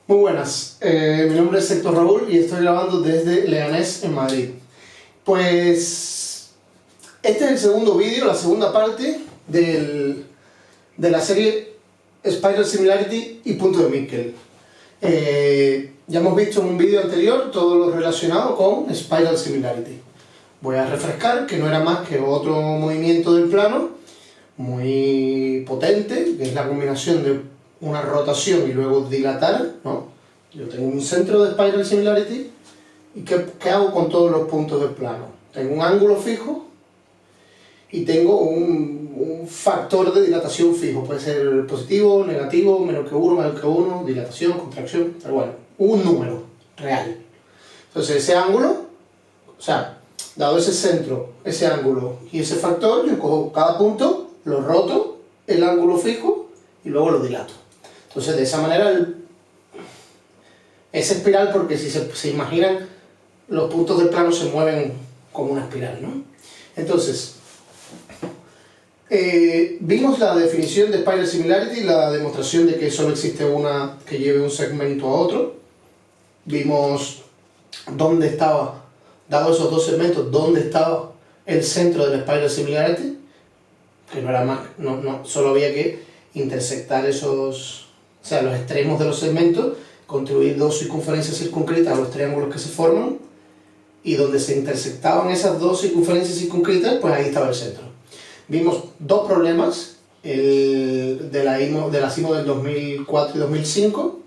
Muy buenas, mi nombre es Héctor Raúl y estoy grabando desde Leganés, en Madrid. Pues este es el segundo vídeo, la segunda parte de la serie Spiral Similarity y punto de Miquel. Ya hemos visto en un vídeo anterior todo lo relacionado con Spiral Similarity. Voy a refrescar que no era más que otro movimiento del plano muy potente, que es la combinación de una rotación y luego dilatar, ¿no? Yo tengo un centro de Spiral Similarity y ¿qué hago con todos los puntos del plano? Tengo un ángulo fijo y tengo un factor de dilatación fijo, puede ser positivo, negativo, menos que 1, mayor que 1, dilatación, contracción, pero bueno, un número real. Entonces ese ángulo, o sea, dado ese centro, ese ángulo y ese factor, yo cojo cada punto, lo roto, el ángulo fijo y luego lo dilato. Entonces de esa manera es espiral porque si se imaginan, los puntos del plano se mueven como una espiral, ¿no? Entonces, vimos la definición de Spiral Similarity, la demostración de que solo existe una que lleve un segmento a otro. Vimos dónde estaba, dado esos dos segmentos, dónde estaba el centro de la Spiral Similarity, que no era más, solo había que intersectar esos, o sea, los extremos de los segmentos, construir dos circunferencias circunscritas a los triángulos que se forman, y donde se intersectaban esas dos circunferencias circunscritas, pues ahí estaba el centro. Vimos dos problemas, el de la SIMO del 2004 y 2005,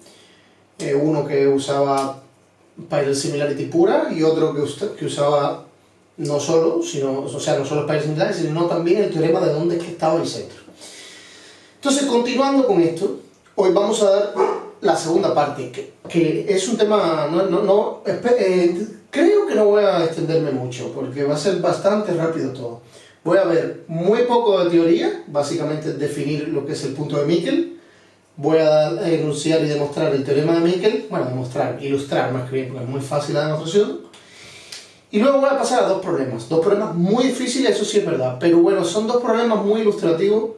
uno que usaba Spiral Similarity pura y otro que usaba no solo Spiral Similarity, sino también el teorema de dónde es que estaba el centro. Entonces, continuando con esto, hoy vamos a dar la segunda parte, que es un tema, creo que no voy a extenderme mucho, porque va a ser bastante rápido todo. Voy a ver muy poco de teoría, básicamente definir lo que es el punto de Miquel. Voy a enunciar y demostrar el teorema de Miquel, bueno, ilustrar más que bien, porque es muy fácil la demostración. Y luego voy a pasar a dos problemas muy difíciles, eso sí es verdad, pero bueno, son dos problemas muy ilustrativos.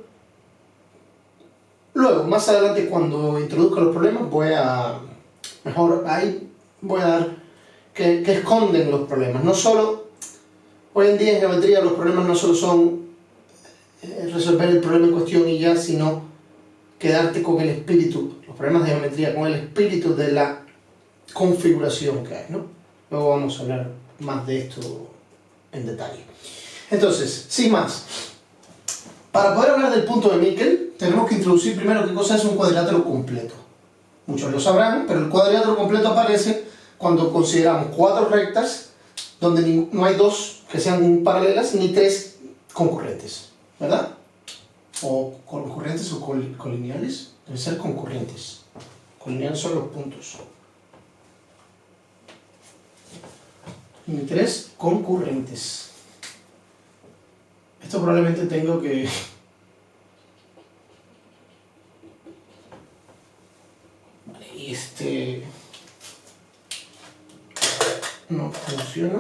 Luego, más adelante, cuando introduzca los problemas, voy a dar que esconden los problemas. No solo, hoy en día en geometría los problemas no solo son resolver el problema en cuestión y ya, sino quedarte con el espíritu, los problemas de geometría, con el espíritu de la configuración que hay, ¿no? Luego vamos a hablar más de esto en detalle. Entonces, sin más, para poder hablar del punto de Miquel, tenemos que introducir primero qué cosa es un cuadrilátero completo. Muchos lo sabrán, pero el cuadrilátero completo aparece cuando consideramos cuatro rectas donde no hay dos que sean paralelas ni tres concurrentes, ¿verdad? O concurrentes o colineales, deben ser concurrentes. Colineales son los puntos. Ni tres concurrentes. Esto probablemente tengo que... Vale, y este... no funciona.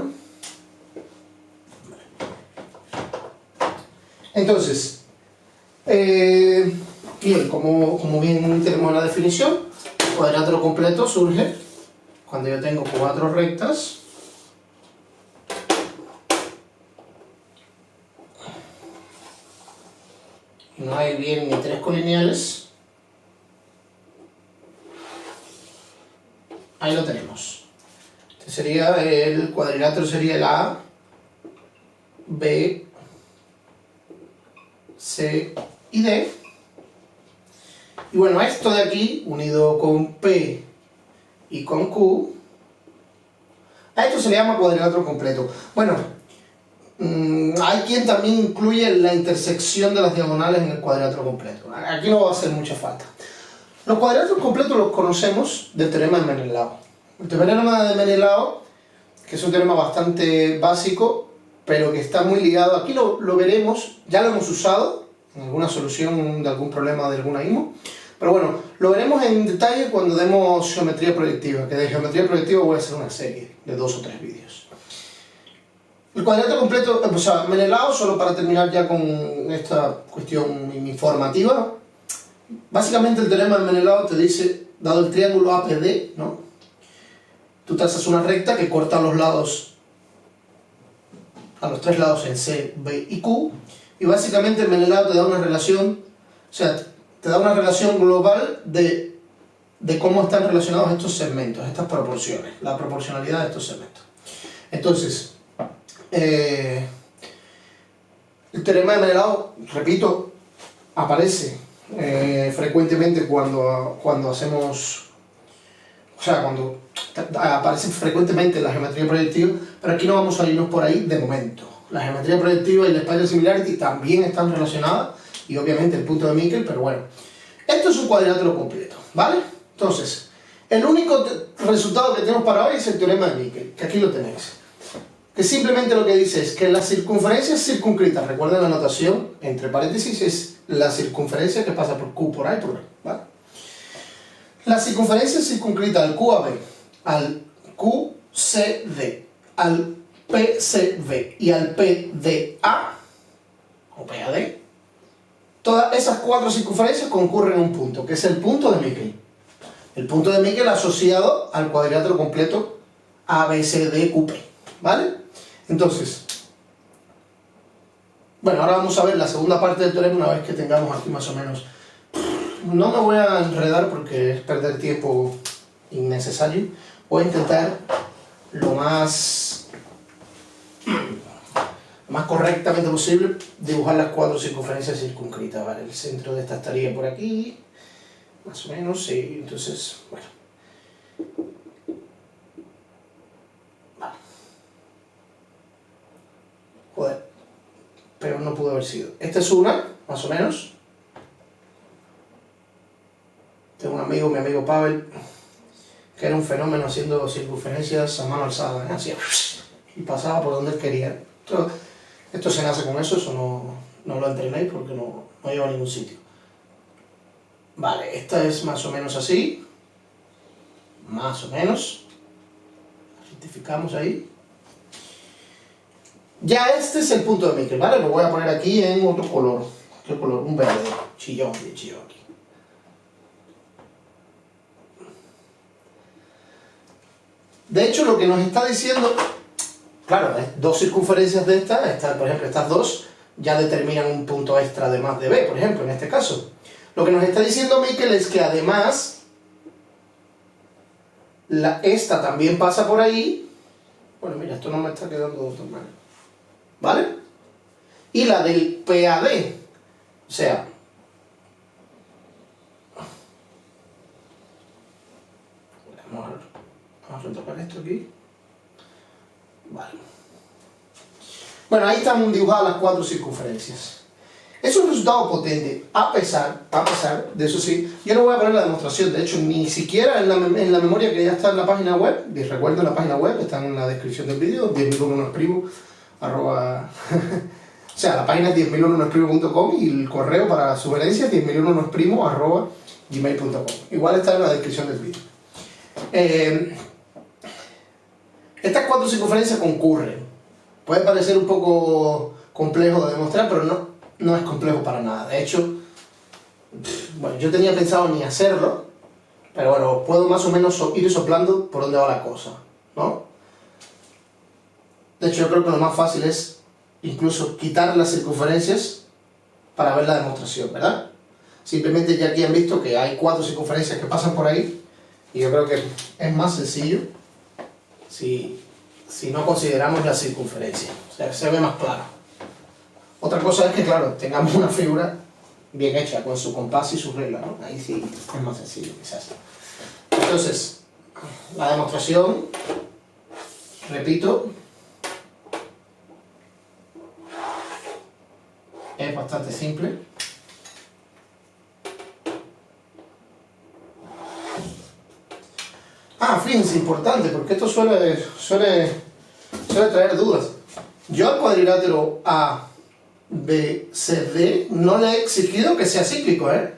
Vale. Entonces, bien, como bien tenemos la definición, el cuadrilátero completo surge cuando yo tengo cuatro rectas y no hay bien ni tres colineales. Ahí lo tenemos. Este sería el cuadrilátero, sería el A, B, C y D. Y bueno, esto de aquí, unido con P y con Q, a esto se le llama cuadrilátero completo. Bueno, hay quien también incluye la intersección de las diagonales en el cuadrilátero completo. Aquí no va a hacer mucha falta. Los cuadriláteros completos los conocemos del teorema de Menelao. El teorema de Menelao, que es un teorema bastante básico, pero que está muy ligado, aquí lo veremos, ya lo hemos usado en alguna solución de algún problema de alguna IMO, pero bueno, lo veremos en detalle cuando demos geometría proyectiva, que de geometría proyectiva voy a hacer una serie de 2 o 3 vídeos. El cuadrilátero completo, o sea, Menelao, solo para terminar ya con esta cuestión informativa, Básicamente el teorema de Menelao te dice, dado el triángulo APD, ¿no? Tú trazas una recta que corta los lados, a los tres lados en C, B y Q, y básicamente Menelao te da una relación, o sea, te da una relación global de cómo están relacionados estos segmentos, estas proporciones, la proporcionalidad de estos segmentos. Entonces, el teorema de Menelao, repito, aparece frecuentemente cuando hacemos, o sea, cuando aparece frecuentemente en la geometría proyectiva, pero aquí no vamos a irnos por ahí de momento. La geometría proyectiva y la Spiral Similarity también están relacionadas, y obviamente el punto de Miquel, pero bueno, esto es un cuadrilátero completo, ¿vale? Entonces, el único resultado que tenemos para hoy es el teorema de Miquel, que aquí lo tenéis. Que simplemente lo que dice es que la circunferencia circunscrita, recuerden la notación, entre paréntesis, es la circunferencia que pasa por Q, por A y por B, ¿vale? La circunferencia circunscrita al QAB, al QCD, al PCB y al PDA, o PAD, todas esas cuatro circunferencias concurren en un punto, que es el punto de Miquel. El punto de Miquel asociado al cuadrilátero completo ABCDQP, ¿vale? Entonces, bueno, ahora vamos a ver la segunda parte del teorema una vez que tengamos aquí más o menos. No me voy a enredar porque es perder tiempo innecesario. Voy a intentar lo más correctamente posible dibujar las cuatro circunferencias circunscritas, ¿vale? El centro de esta estaría por aquí, más o menos, sí, entonces, bueno. Vale. Joder, pero no pudo haber sido. Esta es una, más o menos. Tengo un amigo, mi amigo Pavel, que era un fenómeno haciendo circunferencias a mano alzada, ¿eh? Hacía y pasaba por donde él quería. Esto se nace con eso no lo entrenéis porque no lleva a ningún sitio. Vale, esta es más o menos así. Más o menos. Rectificamos ahí. Ya este es el punto de Miquel, ¿vale? Lo voy a poner aquí en otro color. ¿Qué color? Un verde. Chillón, bien chillón aquí. De hecho, lo que nos está diciendo, claro, dos circunferencias de estas, por ejemplo, estas dos, ya determinan un punto extra de más de B, por ejemplo, en este caso. Lo que nos está diciendo Miquel es que además, esta también pasa por ahí. Bueno, mira, esto no me está quedando tan mal. ¿Vale? Y la del PAD, o sea, vamos a retocar esto aquí. Vale. Bueno, ahí están dibujadas las cuatro circunferencias. Es un resultado potente, a pesar de eso sí. Yo no voy a poner la demostración, de hecho, ni siquiera en la memoria que ya está en la página web. Les recuerdo la página web, está en la descripción del vídeo, 10.001esprimo, arroba... o sea, la página es 10.001esprimo.com y el correo para sugerencias 10.001esprimo arroba gmail.com. Igual está en la descripción del vídeo. Estas cuatro circunferencias concurren. Puede parecer un poco complejo de demostrar, pero no es complejo para nada. De hecho, bueno, yo tenía pensado ni hacerlo, pero bueno, puedo más o menos ir soplando por dónde va la cosa, ¿no? De hecho, yo creo que lo más fácil es incluso quitar las circunferencias para ver la demostración, ¿verdad? Simplemente ya aquí han visto que hay cuatro circunferencias que pasan por ahí, y yo creo que es más sencillo si no consideramos la circunferencia, o sea, se ve más claro. Otra cosa es que, claro, tengamos una figura bien hecha, con su compás y sus reglas, ¿no? Ahí sí es más sencillo, quizás. Entonces, la demostración, repito, es bastante simple. Fíjense, importante, porque esto suele traer dudas. Yo al cuadrilátero ABCD no le he exigido que sea cíclico, ¿eh?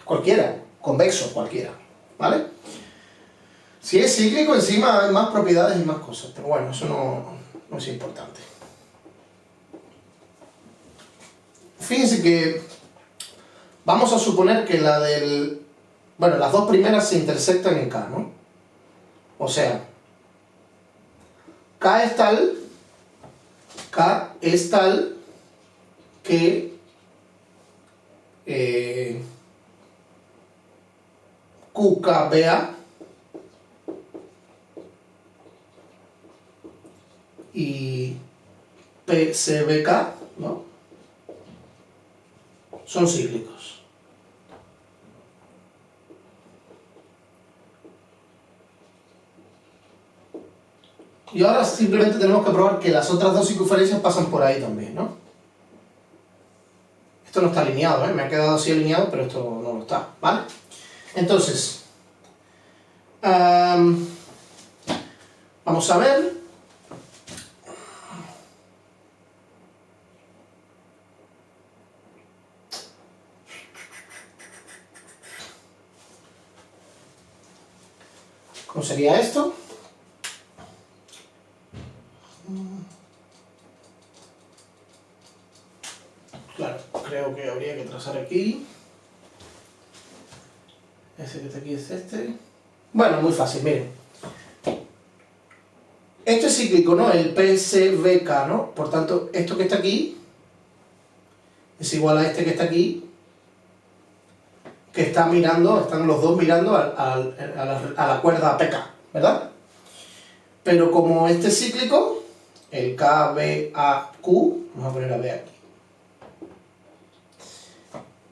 Cualquiera, convexo, cualquiera, ¿vale? Si es cíclico, encima hay más propiedades y más cosas, pero bueno, eso no es importante. Fíjense que Vamos a suponer que bueno, las dos primeras se intersectan en K, ¿no? O sea, K es tal que QKBA y PCBK, ¿no?, son cíclicos. Y ahora simplemente tenemos que probar que las otras dos circunferencias pasan por ahí también, ¿no? Esto no está alineado, ¿eh? Me ha quedado así alineado, pero esto no lo está, ¿vale? Entonces, vamos a ver. ¿Cómo sería esto? Claro, creo que habría que trazar aquí. Ese que está aquí es este. Bueno, muy fácil, miren. Esto es cíclico, ¿no? El PCBK, ¿no? Por tanto, esto que está aquí es igual a este que está aquí, que está mirando, están los dos mirando a la cuerda PK, ¿verdad? Pero como este es cíclico, el KBAQ, vamos a poner a B aquí.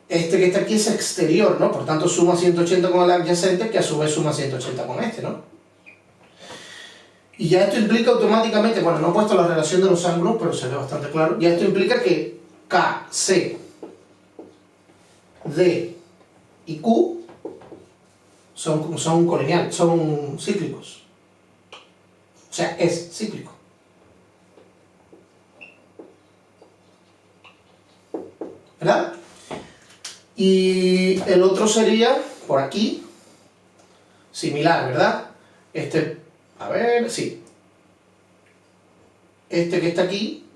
Este que está aquí es exterior, ¿no? Por tanto suma 180 con el adyacente, que a su vez suma 180 con este, ¿no? Y ya esto implica automáticamente, bueno, no he puesto la relación de los ángulos, pero se ve bastante claro. Ya esto implica que K, C, D y Q son colineales, son cíclicos. O sea, es cíclico. ¿Verdad? Y el otro sería, por aquí, similar, ¿verdad? A ver, sí. Este que está aquí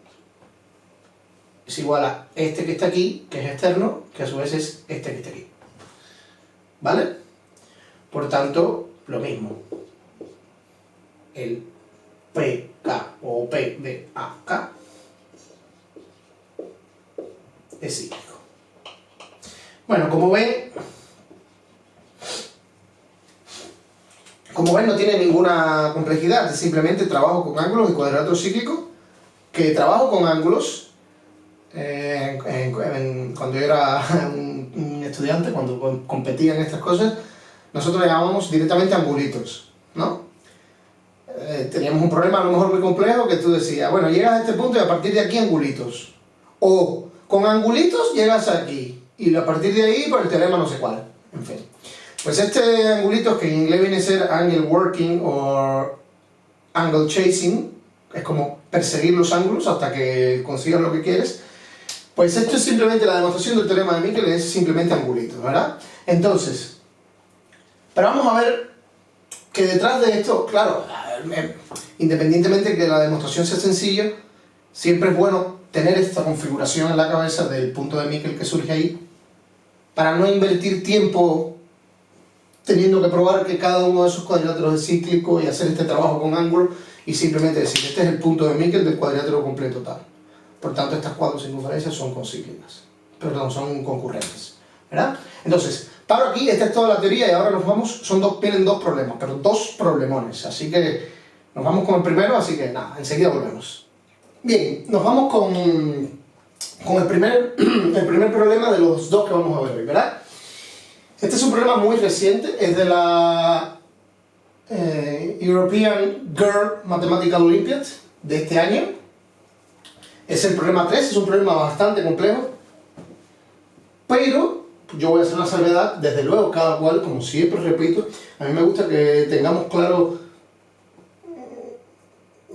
es igual a este que está aquí, que es externo, que a su vez es este que está aquí. ¿Vale? Por tanto, lo mismo. El PK o PBAK es cíclico. Bueno, como ven no tiene ninguna complejidad, es simplemente trabajo con ángulos y cuadriláteros cíclicos, que trabajo con ángulos cuando yo era un estudiante, cuando competía en estas cosas, nosotros le llamábamos directamente angulitos, ¿no? Teníamos un problema a lo mejor muy complejo que tú decías, bueno, llegas a este punto y a partir de aquí angulitos. O con angulitos llegas aquí y a partir de ahí por el teorema no sé cuál. En fin. Pues este angulito, que en inglés viene a ser angle working o angle chasing, es como perseguir los ángulos hasta que consigas lo que quieres. Pues esto es simplemente la demostración del teorema de Miquel, es simplemente angulitos, ¿verdad? Entonces, pero vamos a ver que detrás de esto, claro, independientemente de que la demostración sea sencilla, siempre es bueno tener esta configuración en la cabeza del punto de Miquel que surge ahí, para no invertir tiempo teniendo que probar que cada uno de esos cuadriláteros es cíclico y hacer este trabajo con ángulo y simplemente decir, este es el punto de Miquel del cuadrilátero completo tal. Por tanto, estas cuatro circunferencias son concíclicas, perdón, son concurrentes, ¿verdad? Entonces, paro aquí, esta es toda la teoría y ahora nos vamos, vienen dos problemas, pero dos problemones, así que nos vamos con el primero, así que nada, enseguida volvemos. Bien, nos vamos con el primer problema de los dos que vamos a ver hoy, ¿verdad? Este es un problema muy reciente, es de la European Girl Mathematical Olympiad de este año. Es el problema 3, es un problema bastante complejo, pero yo voy a hacer una salvedad, desde luego cada cual, como siempre repito, a mí me gusta que tengamos claro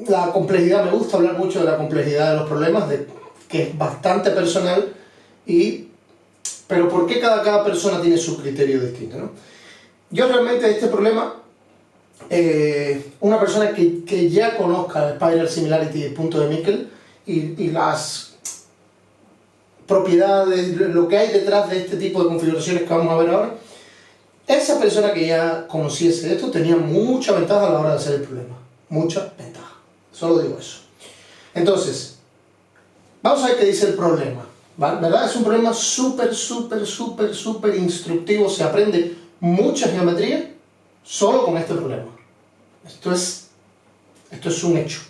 la complejidad, me gusta hablar mucho de la complejidad de los problemas, que es bastante personal, pero ¿por qué cada persona tiene su criterio distinto, ¿no? Yo realmente este problema, una persona que ya conozca el Spiral Similarity del punto de Miquel y las propiedades, lo que hay detrás de este tipo de configuraciones que vamos a ver ahora, esa persona que ya conociese esto tenía mucha ventaja a la hora de hacer el problema. Mucha ventaja. Solo digo eso. Entonces, vamos a ver qué dice el problema. ¿Vale? ¿Verdad? Es un problema súper instructivo. Se aprende mucha geometría solo con este problema. Esto es un hecho.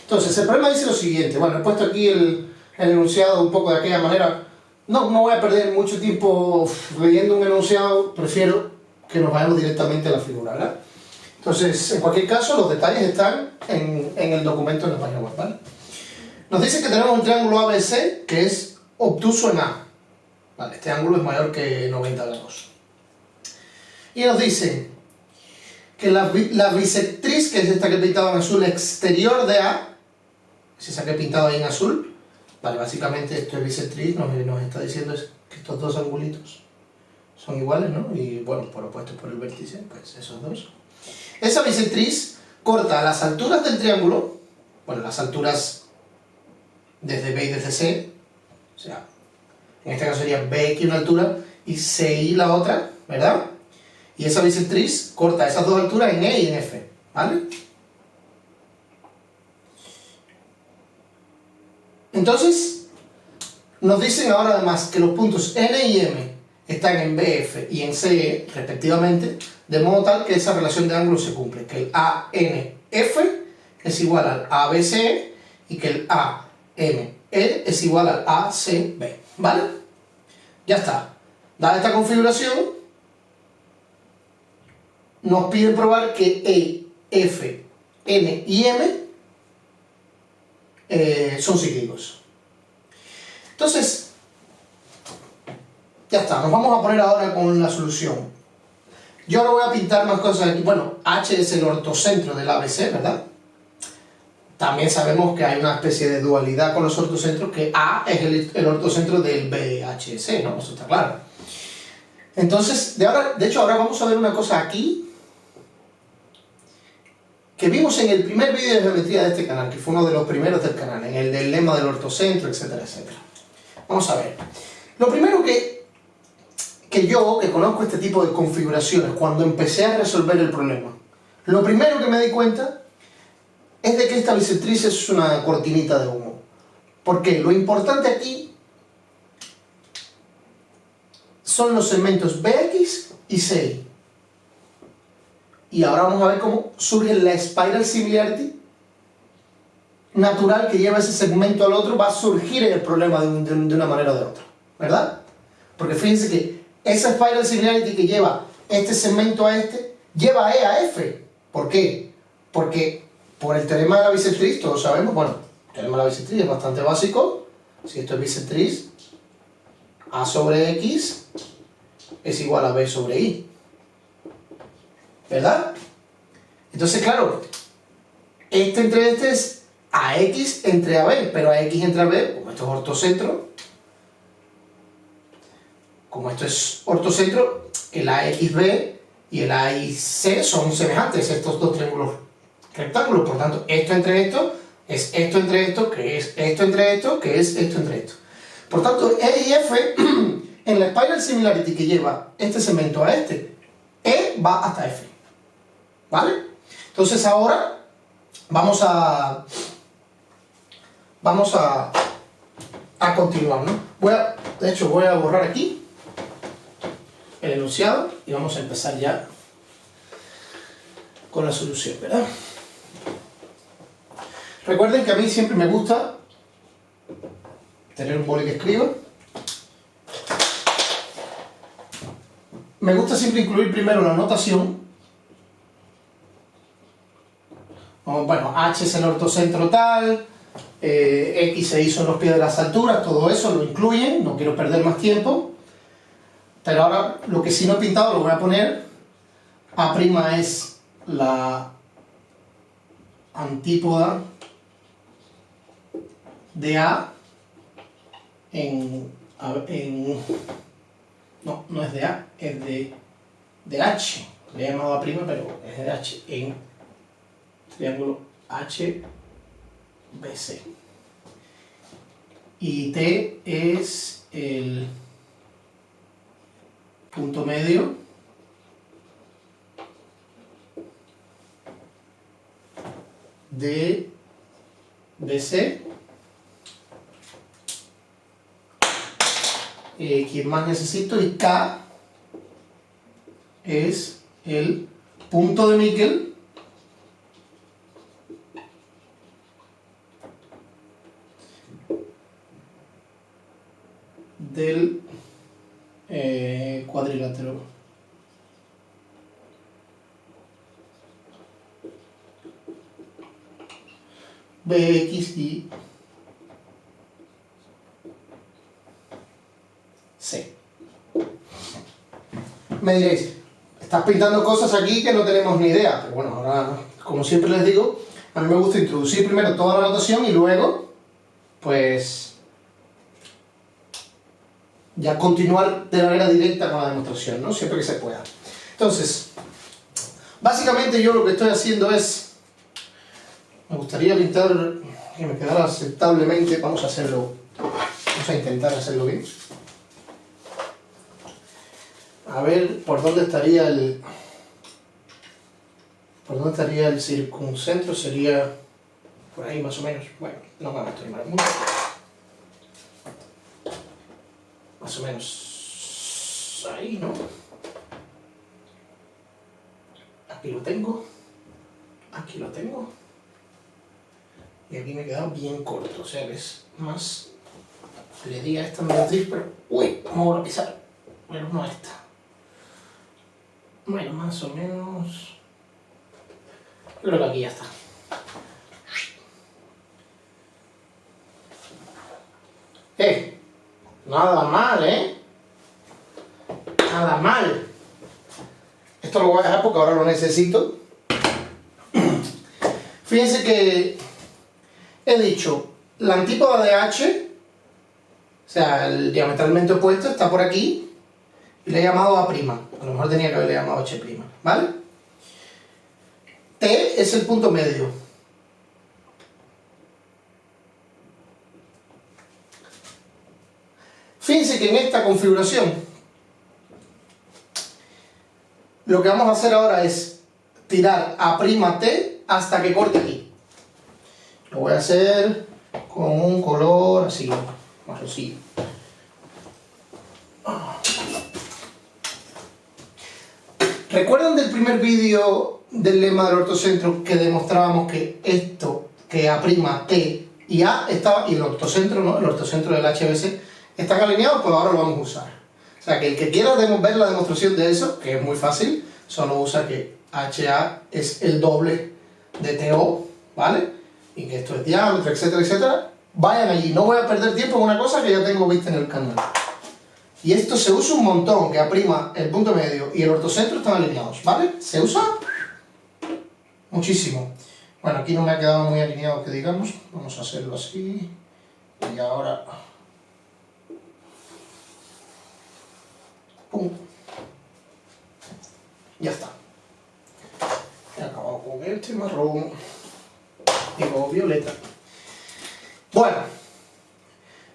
Entonces, el problema dice lo siguiente. Bueno, he puesto aquí el enunciado un poco de aquella manera. No voy a perder mucho tiempo leyendo un enunciado. Prefiero que nos vayamos directamente a la figura, ¿verdad? Entonces, en cualquier caso, los detalles están en el documento en la página web, ¿vale? Nos dice que tenemos un triángulo ABC que es obtuso en A. Vale, este ángulo es mayor que 90 grados. Y nos dice que la bisectriz, que es esta que he pintado en azul, exterior de A, es esa que he pintado ahí en azul, vale, básicamente esto es bisectriz, nos está diciendo que estos dos angulitos son iguales, ¿no? Y bueno, por opuestos por el vértice, pues esos dos. Esa bisectriz corta las alturas del triángulo, bueno, las alturas desde B y desde C, o sea, en este caso sería BX una altura y CI la otra, ¿verdad? Y esa bisectriz corta esas dos alturas en E y en F, ¿vale? Entonces, nos dicen ahora además que los puntos N y M están en BF y en CE, respectivamente, de modo tal que esa relación de ángulos se cumple, que el ANF es igual al ABC y que el AME es igual al ACB, ¿vale? Ya está. Dada esta configuración, nos pide probar que E, F, N y M son cíclicos. Entonces, ya está, nos vamos a poner ahora con la solución. Yo ahora voy a pintar más cosas aquí. Bueno, H es el ortocentro del ABC, ¿verdad? También sabemos que hay una especie de dualidad con los ortocentros, que A es el ortocentro del BHC, ¿no? Eso está claro. Entonces, de hecho, ahora vamos a ver una cosa aquí que vimos en el primer vídeo de geometría de este canal, que fue uno de los primeros del canal, en el del lema del ortocentro, etcétera, etcétera. Vamos a ver. Lo primero que yo, que conozco este tipo de configuraciones, cuando empecé a resolver el problema, lo primero que me di cuenta es de que esta bisectriz es una cortinita de humo. ¿Por qué? Lo importante aquí son los segmentos BX y CY. Y ahora vamos a ver cómo surge la spiral similarity natural que lleva ese segmento al otro, va a surgir en el problema de una manera o de otra, ¿verdad? Porque fíjense que esa spiral similarity que lleva este segmento a este, lleva E a F. ¿Por qué? Porque por el teorema de la bisectriz, todos sabemos, bueno, el teorema de la bisectriz es bastante básico. Si esto es bisectriz, A sobre X es igual a B sobre Y, ¿verdad? Entonces, claro, este entre este es AX entre AB, pero AX entre AB, como esto es ortocentro, el AXB y el AIC son semejantes, estos dos triángulos rectángulos. Por tanto, esto entre esto es esto entre esto, que es esto entre esto, que es esto entre esto. Por tanto, E y F, en la spiral similarity que lleva este segmento a este, E va hasta F. ¿Vale? Entonces ahora vamos a continuar, ¿no? De hecho, voy a borrar aquí el enunciado y vamos a empezar ya con la solución, ¿verdad? Recuerden que a mí siempre me gusta tener un boli que escriba. Me gusta siempre incluir primero la notación. Bueno, H es el ortocentro tal, X e Y son los pies de las alturas, todo eso lo incluyen, no quiero perder más tiempo. Pero ahora lo que sí no he pintado lo voy a poner. A' es la antípoda de A no es de A, es de H. Le he llamado A', pero es de H en triángulo HBC. Y T es el punto medio de BC. ¿Quién más necesito? Y K es el punto de Miquel del cuadrilátero. BX y C. Me diréis, estás pintando cosas aquí que no tenemos ni idea, pero bueno, ahora, como siempre les digo, a mí me gusta introducir primero toda la notación y luego, pues, ya continuar de manera directa con la demostración, ¿no? Siempre que se pueda. Entonces, básicamente yo lo que estoy haciendo es, me gustaría pintar que me quedara aceptablemente, vamos a intentar hacerlo bien. A ver por dónde estaría el circuncentro, sería por ahí más o menos. Bueno, no me estoy mal mucho. Más o menos ahí, ¿no? Aquí lo tengo. Aquí lo tengo. Y aquí me he quedado bien corto, o sea que es más... Le di a esta meretriz, pero... ¡Uy! Vamos a pisar. Menos no a esta. Bueno, más o menos... Yo creo que aquí ya está. Nada mal, Nada mal. Esto lo voy a dejar porque ahora lo necesito. Fíjense que he dicho, la antípoda de H, o sea, el diametralmente opuesto, está por aquí, y le he llamado A'. A lo mejor tenía que haberle llamado H', ¿vale? T es el punto medio. Fíjense que en esta configuración, lo que vamos a hacer ahora es tirar A'T hasta que corte aquí. Lo voy a hacer con un color así, marroncillo. ¿Recuerdan del primer vídeo del lema del ortocentro que demostrábamos que esto, que A', T y A estaba, y el ortocentro, ¿no? El ortocentro del HBC están alineados? Pues ahora lo vamos a usar. O sea que el que quiera ver la demostración de eso, que es muy fácil, solo usa que HA es el doble de TO, ¿vale? Y que esto es diámetro, etcétera, etcétera. Vayan allí, no voy a perder tiempo en una cosa que ya tengo vista en el canal. Y esto se usa un montón, que A', el punto medio y el ortocentro están alineados, ¿vale? Se usa muchísimo. Bueno, aquí no me ha quedado muy alineado, que digamos. Vamos a hacerlo así. Y ahora... ¡Pum! Ya está. He acabado con este marrón. Digo, violeta. Bueno.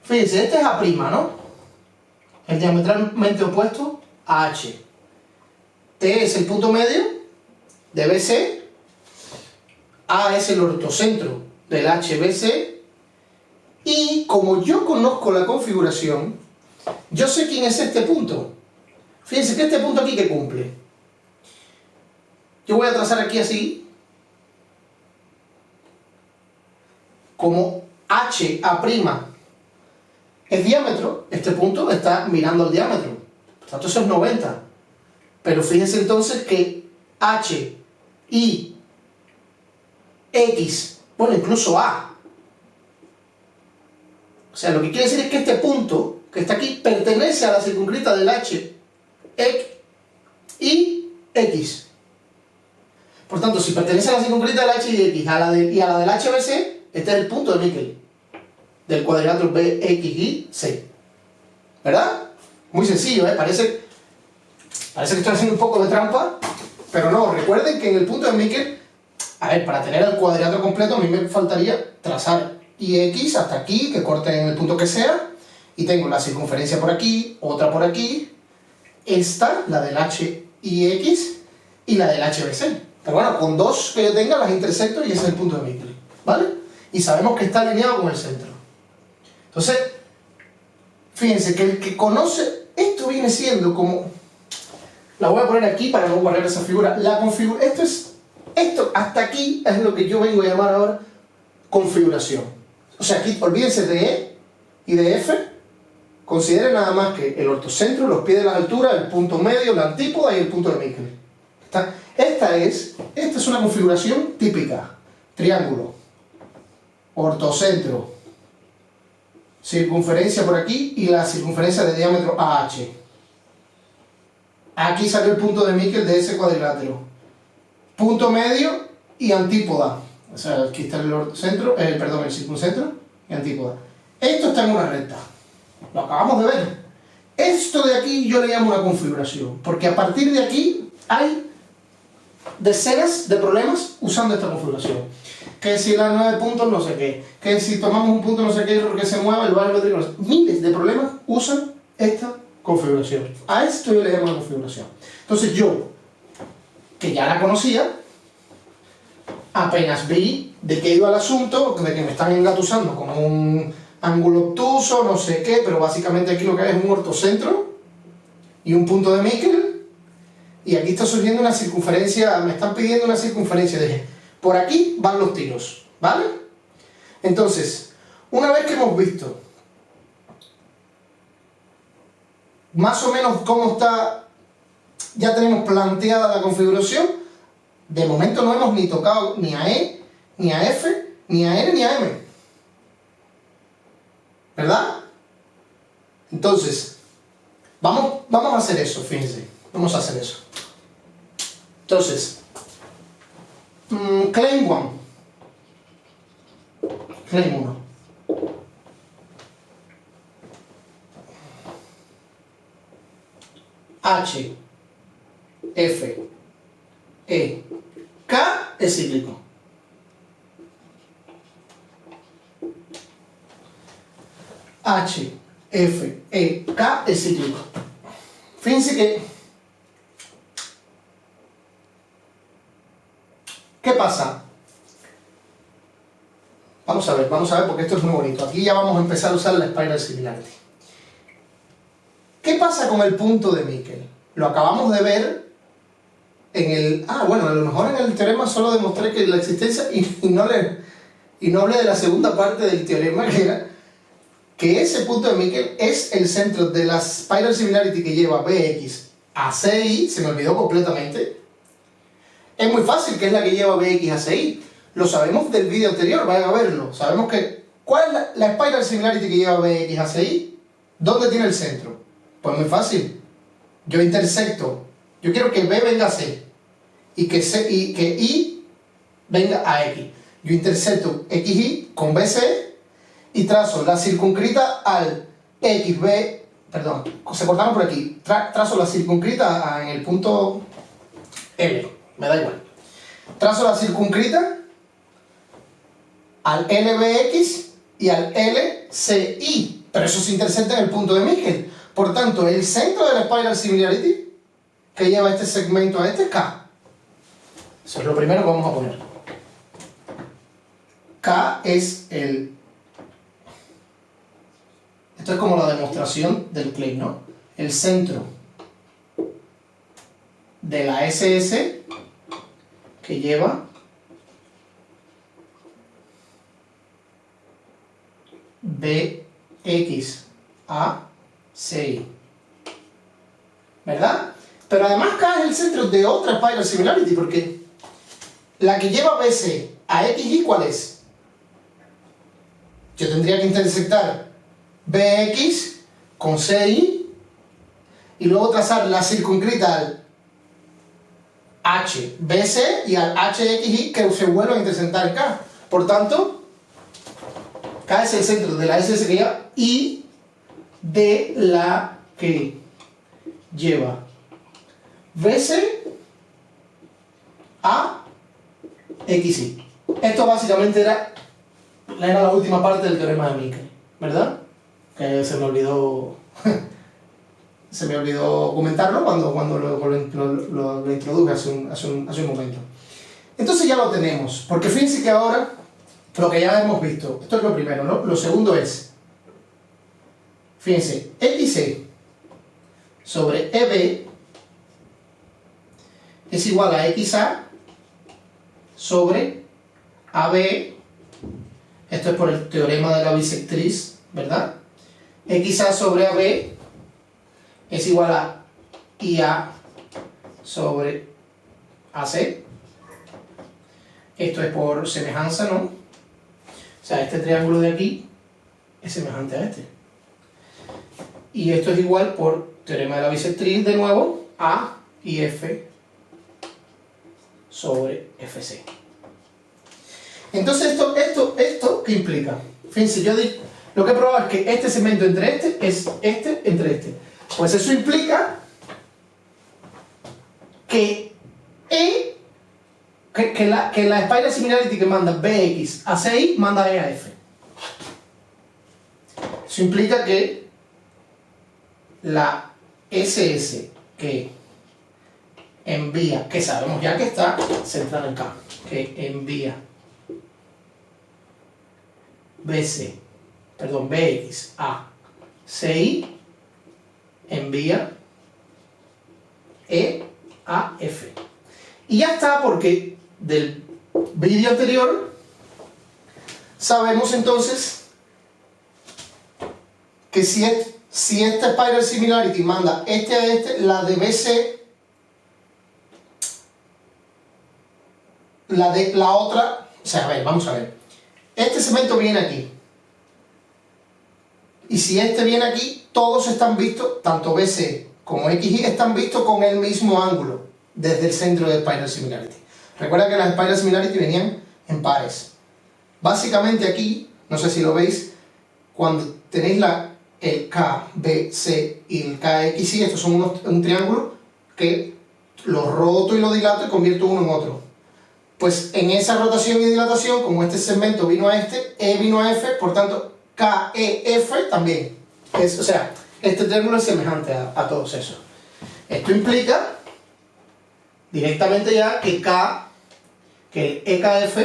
Fíjense, este es A', ¿no? El diametralmente opuesto a H. T es el punto medio de BC. A es el ortocentro del HBC. Y como yo conozco la configuración, yo sé quién es este punto. Fíjense que este punto aquí que cumple. Yo voy a trazar aquí así. Como HA' es diámetro, este punto está mirando el diámetro. Por tanto, eso es 90. Pero fíjense entonces que H, I, X, bueno, incluso A. O sea, lo que quiere decir es que este punto que está aquí pertenece a la circuncrita del H, Y, X. Por tanto, si pertenece a la circuncrita del H y X y a la del HBC, este es el punto de Miquel del cuadrilátero BXYC. ¿Verdad? Muy sencillo, ¿eh? Parece que estoy haciendo un poco de trampa, pero no, recuerden que en el punto de Miquel, a ver, para tener el cuadrilátero completo a mí me faltaría trazar IX hasta aquí, que corte en el punto que sea, Y tengo la circunferencia por aquí, otra por aquí, esta, la del H y X, y la del HBC. Pero bueno, con dos que yo tenga las intersecto y ese es el punto de Michelin, ¿vale? Y sabemos que está alineado con el centro. Entonces, fíjense que el que conoce, esto viene siendo como, la voy a poner aquí para no borrar esa figura, esto hasta aquí es lo que yo vengo a llamar ahora configuración. O sea, aquí olvídense de E y de F, consideren nada más que el ortocentro, los pies de la altura, el punto medio, la antípoda y el punto de Michelin. Esta es una configuración típica. Triángulo, ortocentro, circunferencia por aquí y la circunferencia de diámetro AH. Aquí salió el punto de Michelin de ese cuadrilátero. Punto medio y antípoda. O sea, aquí está el ortocentro, el circuncentro y antípoda. Esto está en una recta. Lo acabamos de ver. Esto de aquí yo le llamo una configuración, porque a partir de aquí hay decenas de problemas usando esta configuración. Que si las 9 puntos no sé qué, que si tomamos un punto no sé qué porque se mueva el valor de miles de problemas usan esta configuración. A esto yo le llamo una configuración. Entonces yo, que ya la conocía, apenas vi de qué iba el asunto, de que me están engatusando con un ángulo obtuso, no sé qué, pero básicamente aquí lo que hay es un ortocentro y un punto de Michelin. Y aquí está surgiendo una circunferencia, me están pidiendo una circunferencia de... Por aquí van los tiros, ¿vale? Entonces, una vez que hemos visto más o menos cómo está, ya tenemos planteada la configuración, de momento no hemos ni tocado ni a E, ni a F, ni a N, ni a M. ¿Verdad? Entonces, vamos a hacer eso, fíjense. Vamos a hacer eso. Entonces, claim 1. Claim 1. H, F, E, K es cíclico. H, F, E, K es cíclico. Fíjense que... ¿Qué pasa? Vamos a ver porque esto es muy bonito. Aquí ya vamos a empezar a usar la Spiral Similarity. ¿Qué pasa con el punto de Michelin? Lo acabamos de ver en el... bueno, a lo mejor en el teorema solo demostré que la existencia y no hablé de la segunda parte del teorema, que era que ese punto de Michelin es el centro de la Spiral Similarity que lleva Bx a Ci, se me olvidó completamente. Es muy fácil que es la que lleva Bx a Ci. Lo sabemos del vídeo anterior, vayan a verlo. Sabemos que... ¿Cuál es la Spiral Similarity que lleva Bx a Ci? ¿Dónde tiene el centro? Pues muy fácil. Yo intersecto. Yo quiero que B venga a C. Y que I venga a X. Yo intersecto XY con BC y trazo la circuncrita al XB... Perdón, se cortaron por aquí. Trazo la circuncrita en el punto L. Me da igual. Trazo la circuncrita al LBX y al LCI. Pero eso se intersecta en el punto de Michelin. Por tanto, el centro de la Spiral Similarity que lleva este segmento a este es K. Eso es lo primero que vamos a poner. K es el... Esto es como la demostración del claim, ¿no? El centro de la SS que lleva BX a CI. ¿Verdad? Pero además K es el centro de otra Spiral Similarity, porque la que lleva BC a XY, ¿cuál es? Yo tendría que intersectar BX con CI y luego trazar la circuncrita al HBC y al HXY que se vuelvan a intersectar en K. Por tanto, K es el centro de la SS que lleva y de la que lleva BC a XY. Esto básicamente era la última parte del teorema de Michelin, ¿verdad? ¿Ok? que se me olvidó comentarlo cuando lo introduje hace un momento. Entonces ya lo tenemos, porque fíjense que ahora lo que ya hemos visto, esto es lo primero, ¿no? Lo segundo es, fíjense, XE sobre EB es igual a XA sobre AB, esto es por el teorema de la bisectriz, ¿verdad? XA sobre AB es igual a IA sobre AC. Esto es por semejanza, ¿no? O sea, este triángulo de aquí es semejante a este. Y esto es igual por teorema de la bisectriz, de nuevo, A y F sobre FC. Entonces, ¿esto qué implica? Fíjense, lo que he probado es que este segmento entre este es este entre este. Pues eso implica que la spiral similarity que manda BX a CI manda E a F. Eso implica que la SS que envía, que sabemos ya que está centrada en K, que envía BX a CI envía E a F. Y ya está, porque del vídeo anterior sabemos entonces que si esta spiral similarity manda este a este, la de BC, la de la otra, o sea, a ver, vamos a ver. Este segmento viene aquí. Y si este viene aquí, todos están vistos, tanto BC como XY están vistos con el mismo ángulo desde el centro de spiral similarity. Recuerda que las spiral similarity venían en pares. Básicamente aquí, no sé si lo veis, cuando tenéis el KBC y el KXY, estos son un triángulo que lo roto y lo dilato y convierto uno en otro. Pues en esa rotación y dilatación, como este segmento vino a este, E vino a F, por tanto KEF también. O sea, este triángulo es semejante a todos esos. Esto implica directamente ya que el EKF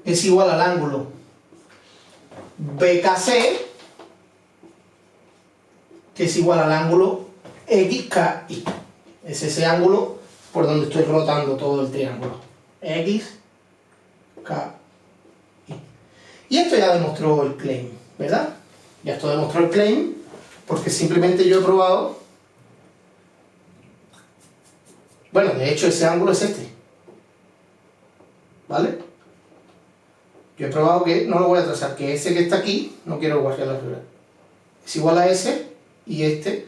es igual al ángulo BKC, que es igual al ángulo XKI. Es ese ángulo por donde estoy rotando todo el triángulo. XKI. Y esto ya demostró el claim, ¿verdad? Ya esto demostró el claim, porque simplemente yo he probado. Bueno, de hecho ese ángulo es este, ¿vale? Yo he probado que, no lo voy a trazar, que ese que está aquí, no quiero guardar la figura, es igual a ese, y este,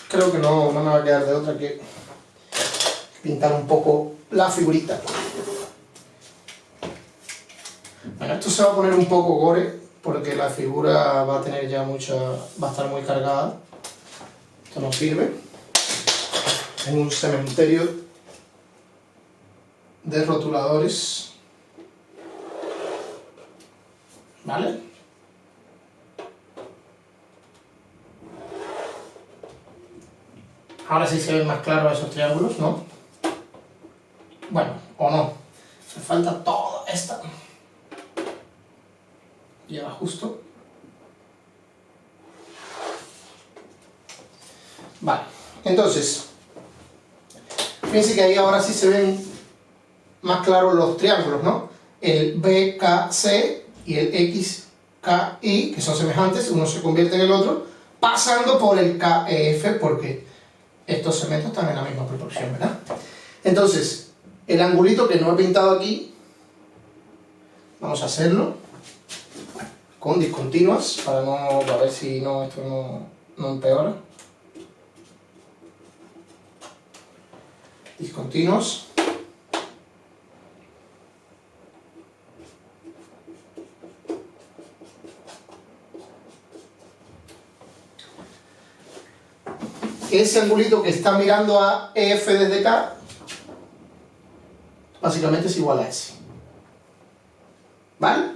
creo que no me va a quedar de otra que pintar un poco la figurita. Bueno, esto se va a poner un poco gore, porque la figura va a tener ya va a estar muy cargada. Esto no sirve. En un cementerio de rotuladores. ¿Vale? Ahora sí se ven más claros esos triángulos, ¿no? Bueno, o no. Me falta toda esta. Lleva justo. Vale, entonces, fíjense que ahí ahora sí se ven más claros los triángulos, ¿no? El BKC y el XKI, que son semejantes, uno se convierte en el otro, pasando por el KEF, porque estos segmentos están en la misma proporción, ¿verdad? Entonces, el angulito que no he pintado aquí, vamos a hacerlo con discontinuas, para ver si esto no empeora. Discontinuos. Ese angulito que está mirando a EF desde K, básicamente es igual a ese. ¿vale?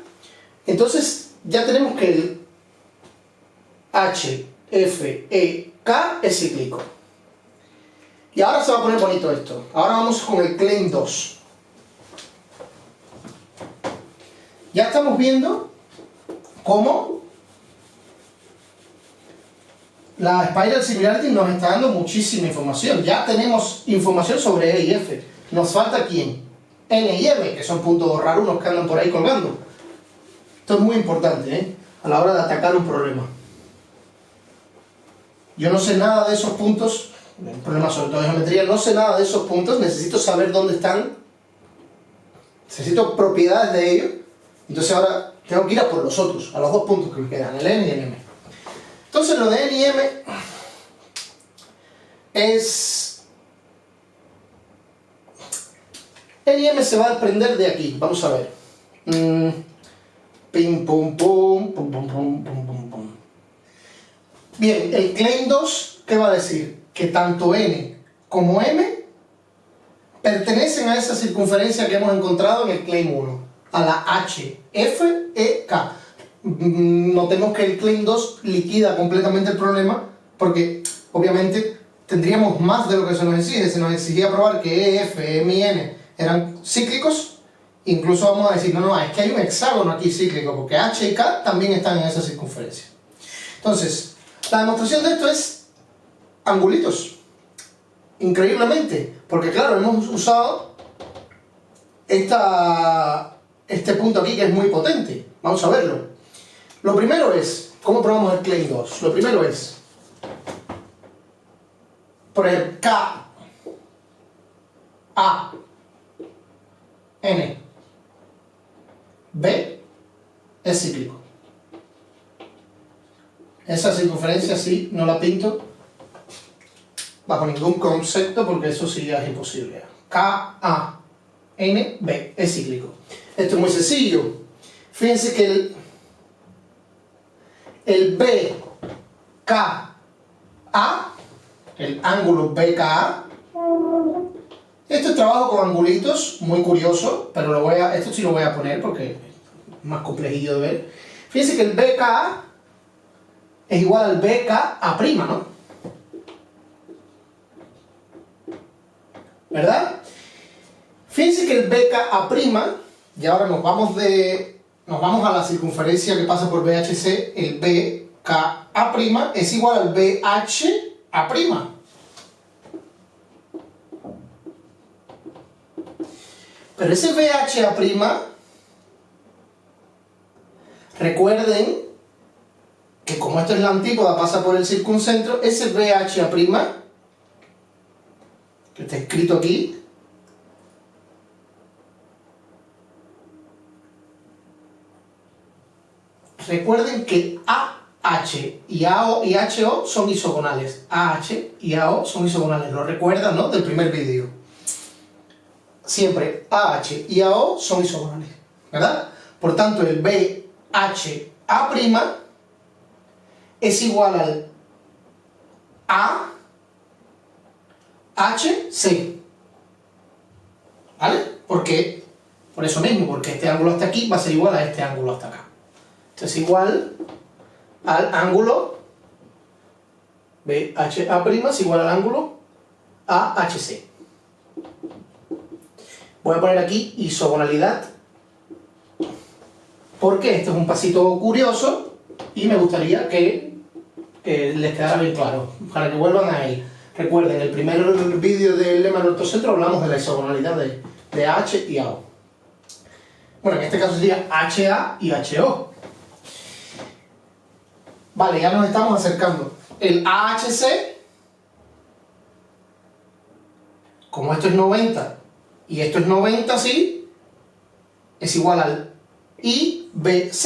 Entonces ya tenemos que el H, F, E, K es cíclico. Y ahora se va a poner bonito esto. Ahora vamos con el claim 2. Ya estamos viendo cómo la Spiral Similarity nos está dando muchísima información. Ya tenemos información sobre E y F. Nos falta ¿quién? N y M, que son puntos rarunos que andan por ahí colgando. Esto es muy importante, ¿eh? A la hora de atacar un problema. Yo no sé nada de esos puntos, un problema sobre todo de geometría, no sé nada de esos puntos, necesito saber dónde están, necesito propiedades de ellos, entonces ahora tengo que ir a por los otros, a los dos puntos que me quedan, el N y el M. Entonces lo de N y M es... N y M se va a desprender de aquí, vamos a ver. Pim, pum, pum, pum, pum, pum, pum, pum, pum. Bien, el claim 2, ¿qué va a decir? Que tanto N como M pertenecen a esa circunferencia que hemos encontrado en el claim 1, a la H, F, E, K. Notemos que el claim 2 liquida completamente el problema porque obviamente tendríamos más de lo que se nos exige. Se nos exigía probar que E, F, M y N eran cíclicos. Incluso vamos a decir, no, es que hay un hexágono aquí cíclico porque H y K también están en esa circunferencia. Entonces, la demostración de esto es angulitos, increíblemente, porque claro, hemos usado este punto aquí que es muy potente. Vamos a verlo. Lo primero es, ¿cómo probamos el claim 2? Lo primero es, por ejemplo, K, A, N, B es cíclico. Esa circunferencia sí, no la pinto bajo ningún concepto porque eso sí ya es imposible. K, A, N, B es cíclico. Esto es muy sencillo. Fíjense que el B, K, A, el ángulo BKA, esto es trabajo con angulitos, muy curioso, pero esto sí lo voy a poner porque es más complejillo de ver. Fíjense que el BKA es igual al BKA', ¿no? ¿Verdad? Fíjense que el BKA', y ahora nos vamos a la circunferencia que pasa por BHC, el BKA' es igual al BHA'. Pero ese BHA', recuerden que como esto es la antípoda, pasa por el circuncentro, ese BHA', que está escrito aquí, recuerden que AH y AO y HO son isogonales. AH y AO son isogonales, lo recuerdan, ¿no? Del primer vídeo. Siempre AH y AO son isogonales, ¿verdad? Por tanto, el BHA' es igual al AHC, ¿vale? Porque, por eso mismo, porque este ángulo hasta aquí va a ser igual a este ángulo hasta acá. Esto es igual al ángulo BHA' es igual al ángulo AHC. Voy a poner aquí isogonalidad, porque esto es un pasito curioso y me gustaría que les quedara bien claro, para que vuelvan a él. Recuerden, en el primer vídeo del lema del ortocentro hablamos de la isogonalidad de AH y AO. Bueno, en este caso sería HA y HO. Vale, ya nos estamos acercando. El AHC, como esto es 90 y esto es 90, sí, es igual al IBC.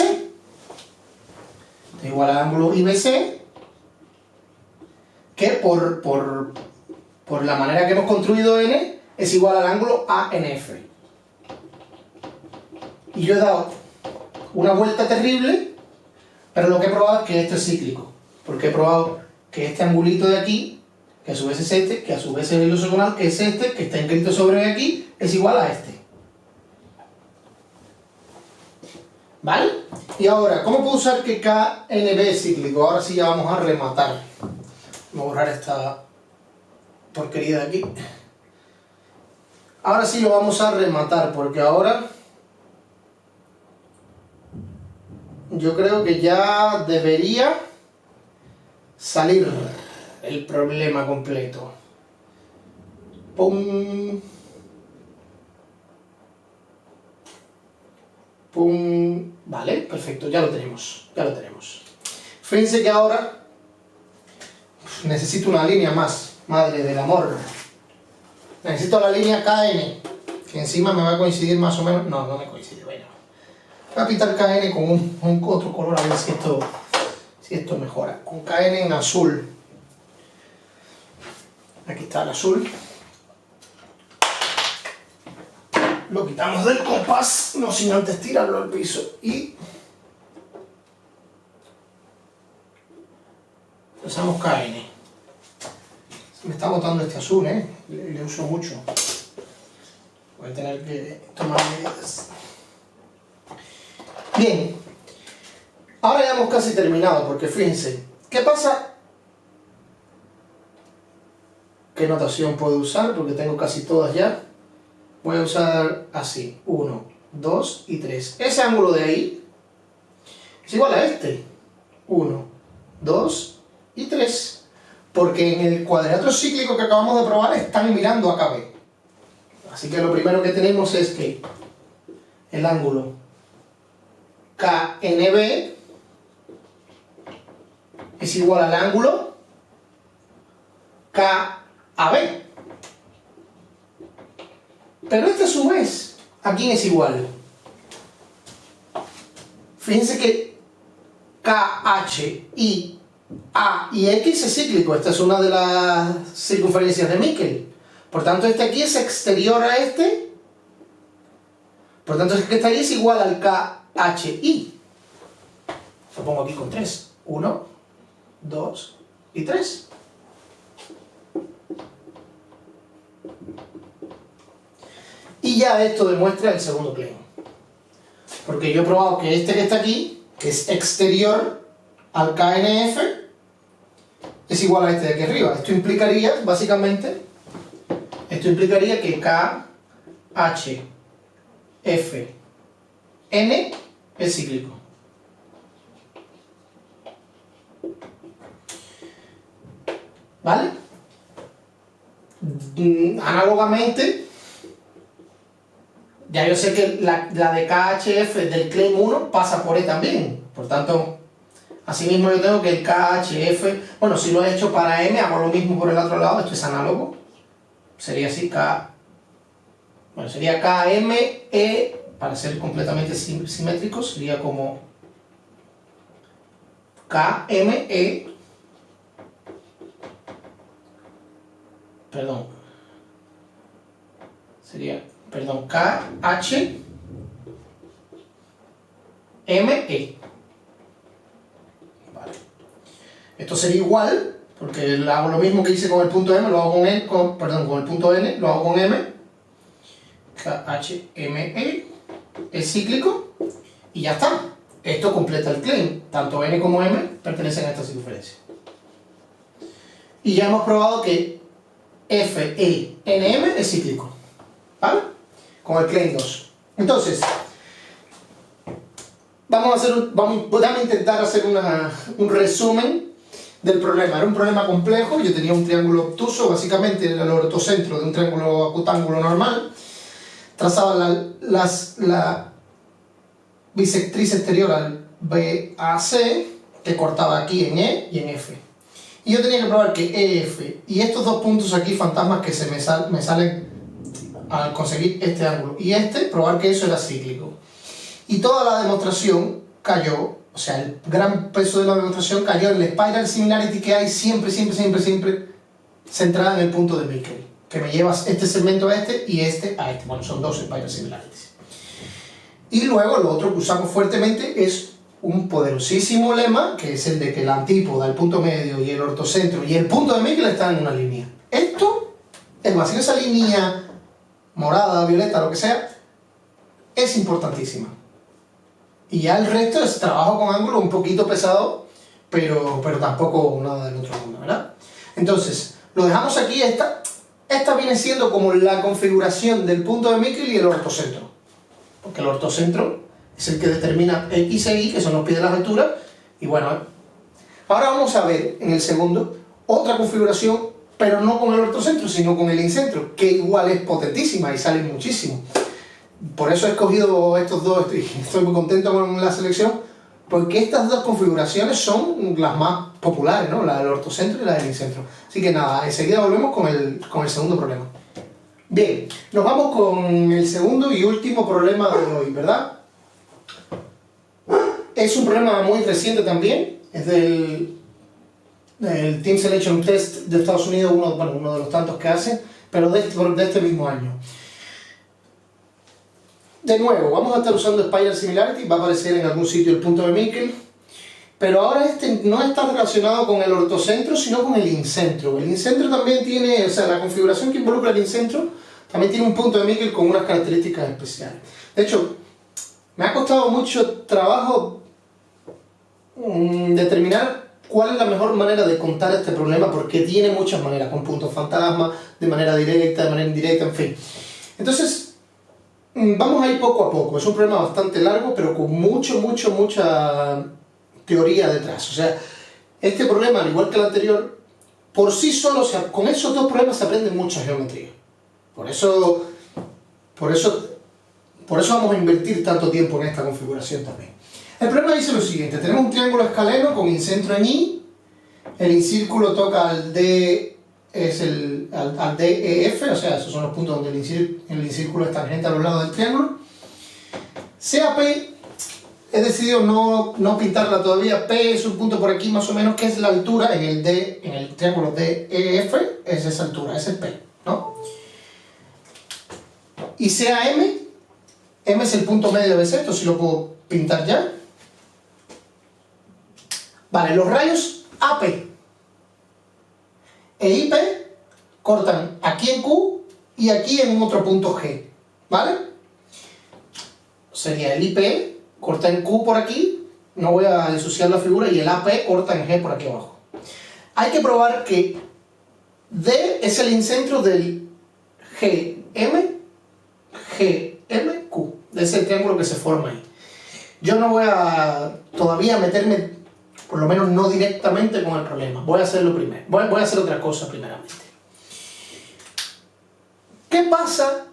Es igual al ángulo IBC, que por la manera que hemos construido N, es igual al ángulo ANF. Y yo he dado una vuelta terrible, pero lo que he probado es que esto es cíclico. Porque he probado que este angulito de aquí, que a su vez es este, que a su vez es el isogonal, que es este, que está inscrito sobre aquí, es igual a este. ¿Vale? Y ahora, ¿cómo puedo usar que KNB es cíclico? Ahora sí ya vamos a rematar. Voy a borrar esta porquería de aquí. Ahora sí lo vamos a rematar, porque ahora yo creo que ya debería salir el problema completo. ¡Pum! ¡Pum! Vale, perfecto, ya lo tenemos, ya lo tenemos. Fíjense que ahora necesito una línea más, madre del amor. Necesito la línea KN, que encima me va a coincidir más o menos. No, no me coincide, bueno. Voy a pintar KN con un otro color a ver si esto mejora. Con KN en azul. Aquí está el azul. Lo quitamos del compás, no sin antes tirarlo al piso. Y usamos KN. Se me está botando este azul, le uso mucho. Voy a tener que tomar medidas. Bien. Ahora ya hemos casi terminado, porque fíjense. ¿Qué pasa? ¿Qué notación puedo usar? Porque tengo casi todas ya. Voy a usar así, 1, 2 y 3. Ese ángulo de ahí es igual a este. 1, 2 y 3. Porque en el cuadrilátero cíclico que acabamos de probar están mirando a KB. Así que lo primero que tenemos es que el ángulo KNB es igual al ángulo KAB. Pero este a su vez, ¿a quién es igual? Fíjense que KH y A y X es cíclico. Esta es una de las circunferencias de Mikl. Por tanto, este aquí es exterior a este. Por tanto, este aquí es igual al KHI. Lo pongo aquí con 3. 1, 2 y 3. Y ya esto demuestra el segundo plano. Porque yo he probado que este que está aquí, que es exterior al KNF, es igual a este de aquí arriba. Esto implicaría, básicamente, que KHFN es cíclico. ¿Vale? Análogamente, ya yo sé que la de KHF del claim 1 pasa por E también. Por tanto, asimismo yo tengo que el KHF, bueno, si lo he hecho para M, hago lo mismo por el otro lado, esto es análogo. Sería así, sería KME, para ser completamente simétricos, sería como KME, KHME. Vale. Esto sería igual, porque hago lo mismo que hice con el punto M, lo hago con el punto N, lo hago con M. KHME es cíclico y ya está. Esto completa el claim. Tanto N como M pertenecen a esta circunferencia. Y ya hemos probado que FENM es cíclico. ¿Vale? Con el claim 2. Entonces, vamos a intentar hacer un resumen del problema. Era un problema complejo. Yo tenía un triángulo obtuso, básicamente el ortocentro de un triángulo acutángulo normal. Trazaba la bisectriz exterior al BAC, que cortaba aquí en E y en F. Y yo tenía que probar que EF y estos dos puntos aquí, fantasmas que me salen al conseguir este ángulo y probar que eso era cíclico. Y toda la demostración cayó, o sea, el gran peso de la demostración cayó en la spiral similarity que hay siempre centrada en el punto de Mikl, que me lleva este segmento a este y este a este. Bueno, son dos spiral similarities. Y luego lo otro que usamos fuertemente es un poderosísimo lema, que es el de que la antípoda, el punto medio y el ortocentro y el punto de Mikl están en una línea. Esto, es más, en esa línea morada, violeta, lo que sea, es importantísima. Y ya el resto es trabajo con ángulo un poquito pesado, pero tampoco nada del otro mundo, ¿verdad? Entonces, lo dejamos aquí. Esta viene siendo como la configuración del punto de Mickel y el ortocentro. Porque el ortocentro es el que determina X e Y, que son los pies de las alturas. Y bueno, ahora vamos a ver en el segundo otra configuración, pero no con el ortocentro, sino con el incentro, que igual es potentísima y sale muchísimo. Por eso he escogido estos dos, estoy muy contento con la selección, porque estas dos configuraciones son las más populares, ¿no? La del ortocentro y la del incentro. Así que nada, enseguida volvemos con el segundo problema. Bien, nos vamos con el segundo y último problema de hoy, ¿verdad? Es un problema muy reciente también, es del Team Selection Test de Estados Unidos, uno de los tantos que hacen, pero de este mismo año. De nuevo, vamos a estar usando Spiral Similarity, va a aparecer en algún sitio el punto de Mickel, pero ahora este no está relacionado con el ortocentro, sino con el incentro. El incentro también tiene, o sea, la configuración que involucra el incentro también tiene un punto de Mickel con unas características especiales. De hecho, me ha costado mucho trabajo determinar cuál es la mejor manera de contar este problema, porque tiene muchas maneras, con puntos fantasma, de manera directa, de manera indirecta, en fin. Entonces, vamos a ir poco a poco. Es un problema bastante largo, pero con mucha teoría detrás. O sea, este problema, al igual que el anterior, por sí solo, con esos dos problemas se aprende mucha geometría. Por eso vamos a invertir tanto tiempo en esta configuración también. El problema dice lo siguiente: tenemos un triángulo escaleno con incentro en I, el incírculo toca al D, al DEF, o sea, esos son los puntos donde el incírculo es tangente a los lados del triángulo. CAP, he decidido no pintarla todavía. P es un punto por aquí más o menos, que es la altura en el triángulo DEF, es esa altura, es el P, ¿no? Y CAM, M es el punto medio de BC, esto sí lo puedo pintar ya. Vale, los rayos AP e IP cortan aquí en Q y aquí en otro punto G, ¿vale? Sería el IP corta en Q por aquí, no voy a ensuciar la figura, y el AP corta en G por aquí abajo. Hay que probar que D es el incentro del GMQ, de ese triángulo que se forma ahí. Yo no voy a todavía meterme, por lo menos no directamente, con el problema. Voy a hacerlo primero. Voy a hacer otra cosa primeramente. ¿Qué pasa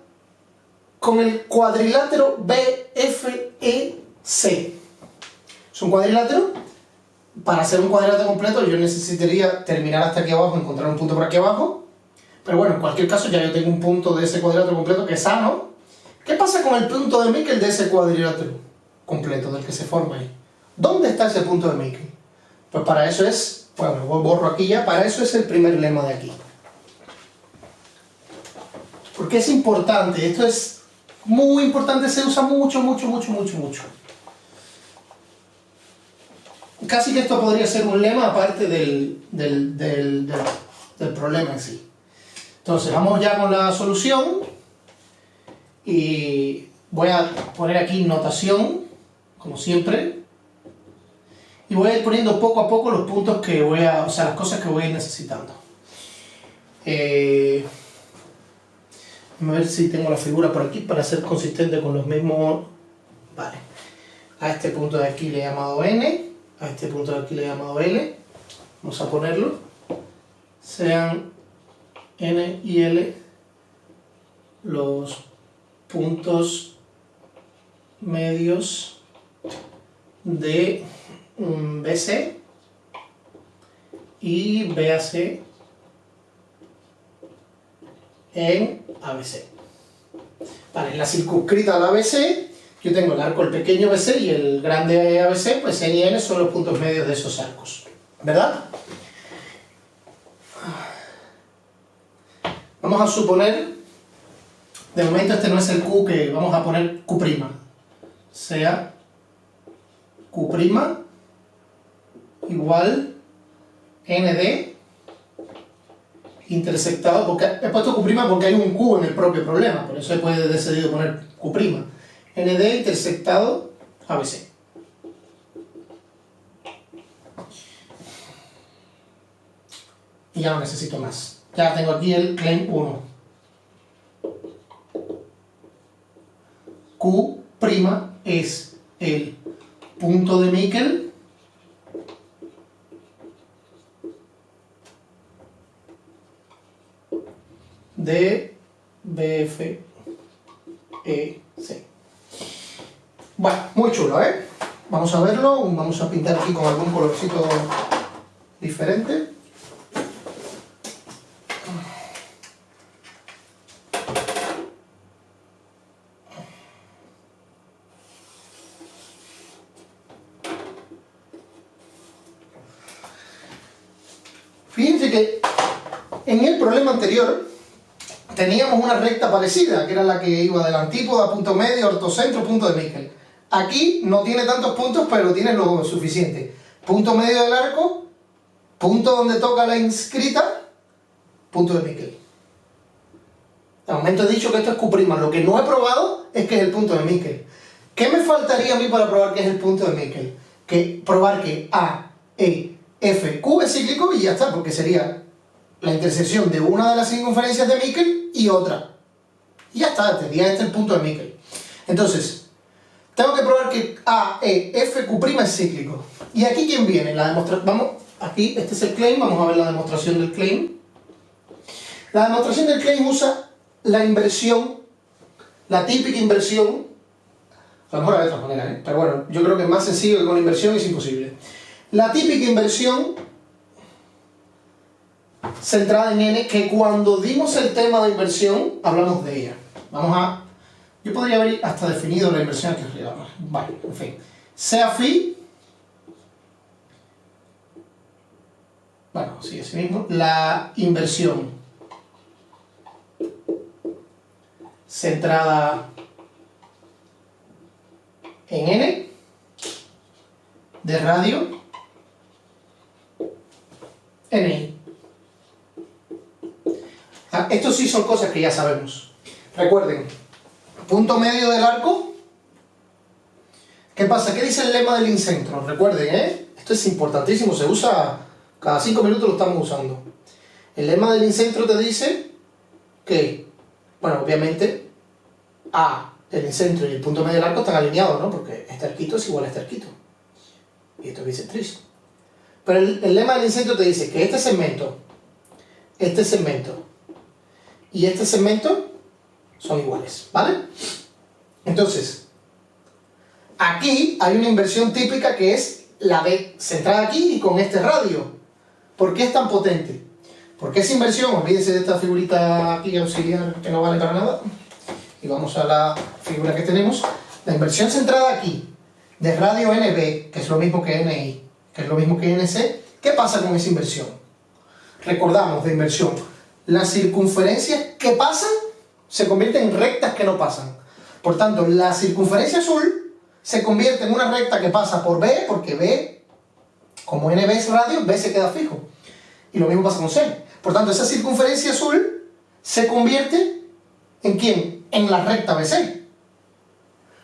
con el cuadrilátero BFEC? Es un cuadrilátero. Para hacer un cuadrilátero completo yo necesitaría terminar hasta aquí abajo, encontrar un punto por aquí abajo. Pero bueno, en cualquier caso ya yo tengo un punto de ese cuadrilátero completo que es sano. ¿Qué pasa con el punto de Mickel de ese cuadrilátero completo, del que se forma ahí? ¿Dónde está ese punto de Mickel? Pues para eso es, bueno, borro aquí ya, para eso es el primer lema de aquí. Porque es importante, esto es muy importante, se usa mucho. Casi que esto podría ser un lema aparte del problema en sí. Entonces, vamos ya con la solución. Y voy a poner aquí notación, como siempre. Y voy a ir poniendo poco a poco los puntos que o sea, las cosas que voy a ir necesitando. Vamos a ver si tengo la figura por aquí para ser consistente con los mismos. Vale. A este punto de aquí le he llamado N, a este punto de aquí le he llamado L. Vamos a ponerlo. Sean N y L los puntos medios de BC y BAC en ABC. Vale, en la circunscrita al ABC yo tengo el arco, el pequeño BC, y el grande ABC, pues N y N son los puntos medios de esos arcos, ¿verdad? Vamos a suponer, de momento este no es el Q, que vamos a poner Q', sea Q' igual ND intersectado, porque he puesto Q' porque hay un Q en el propio problema, por eso he decidido poner Q', ND intersectado ABC. y ya no necesito más. Ya tengo aquí el claim 1. Q' es el punto de Mickel de BFEC. Bueno, muy chulo, ¿eh? Vamos a verlo, vamos a pintar aquí con algún colorcito diferente. Fíjense que en el problema anterior teníamos una recta parecida, que era la que iba del antípoda, punto medio, ortocentro, punto de Mickel. Aquí no tiene tantos puntos, pero tiene lo suficiente. Punto medio del arco, punto donde toca la inscrita, punto de Mickel. De momento he dicho que esto es Q'. Lo que no he probado es que es el punto de Mickel. ¿Qué me faltaría a mí para probar que es el punto de Mickel? Que probar que A, E, F, Q es cíclico y ya está, porque sería la intersección de una de las circunferencias de Mickel y otra. Y ya está, tendría este el punto de Mickel. Entonces, tengo que probar que A, E, F, Q' es cíclico. ¿Y aquí quién viene? La demostración. Vamos, aquí, este es el claim, vamos a ver la demostración del claim. La demostración del claim usa la inversión, la típica inversión. A lo mejor hay de otra manera, ¿eh? Pero bueno, yo creo que es más sencillo que con inversión es imposible. La típica inversión centrada en n, que cuando dimos el tema de inversión hablamos de ella. Vamos a... Yo podría haber hasta definido la inversión aquí arriba. Vale, en fin. Sea phi, bueno, sí, así mismo, la inversión centrada en n de radio ni. Estos sí son cosas que ya sabemos. Recuerden, punto medio del arco. ¿Qué pasa? ¿Qué dice el lema del incentro? Recuerden, esto es importantísimo, se usa cada 5 minutos, lo estamos usando. El lema del incentro te dice que, bueno, obviamente, A, el incentro y el punto medio del arco están alineados, ¿no? Porque este arquito es igual a este arquito. Y esto es bisectriz. Pero el lema del incentro te dice que este segmento y este segmento son iguales, ¿vale? Entonces, aquí hay una inversión típica que es la B centrada aquí y con este radio. ¿Por qué es tan potente? Porque esa inversión, olvídense de esta figurita aquí auxiliar que no vale para nada, y vamos a la figura que tenemos. La inversión centrada aquí, de radio NB, que es lo mismo que NI, que es lo mismo que NC, ¿qué pasa con esa inversión? Recordamos de inversión, las circunferencias que pasan se convierten en rectas que no pasan. Por tanto, la circunferencia azul se convierte en una recta que pasa por B, porque B, como NB es radio, B se queda fijo. Y lo mismo pasa con C. Por tanto, esa circunferencia azul se convierte ¿en quién? En la recta BC.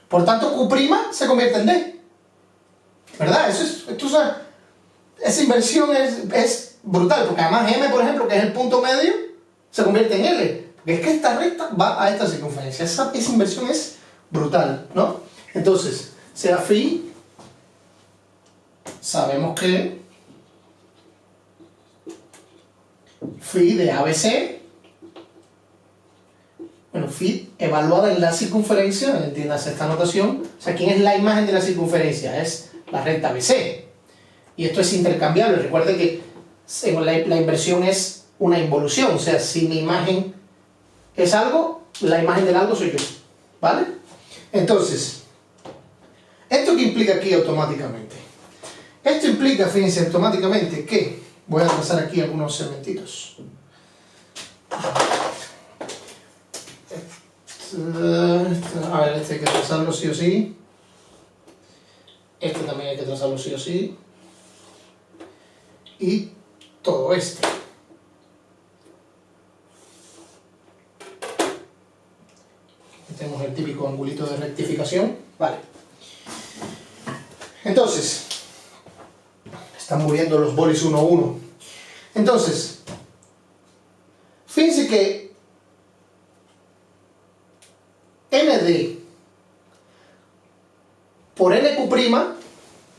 Por tanto, Q' se convierte en D. ¿Verdad? Esa inversión es brutal, porque además M, por ejemplo, que es el punto medio, se convierte en L. Porque es que esta recta va a esta circunferencia. Esa inversión es brutal, ¿no? Entonces, sea phi, sabemos que phi de ABC, bueno, phi evaluada en la circunferencia, entiendas esta notación, o sea, ¿quién es la imagen de la circunferencia? Es la recta BC. Y esto es intercambiable. Recuerden que la inversión es una involución, o sea, si mi imagen es algo, la imagen del algo soy yo, ¿vale? Entonces, ¿esto qué implica aquí automáticamente? Esto implica, fíjense, automáticamente que, voy a trazar aquí algunos segmentitos. A ver, este hay que trazarlo sí o sí. Este también hay que trazarlo sí o sí. Y todo este. Aquí tenemos el típico angulito de rectificación. Vale. Entonces, están muriendo los bolis 1 a 1. Entonces, Fíjense que ND por NQ',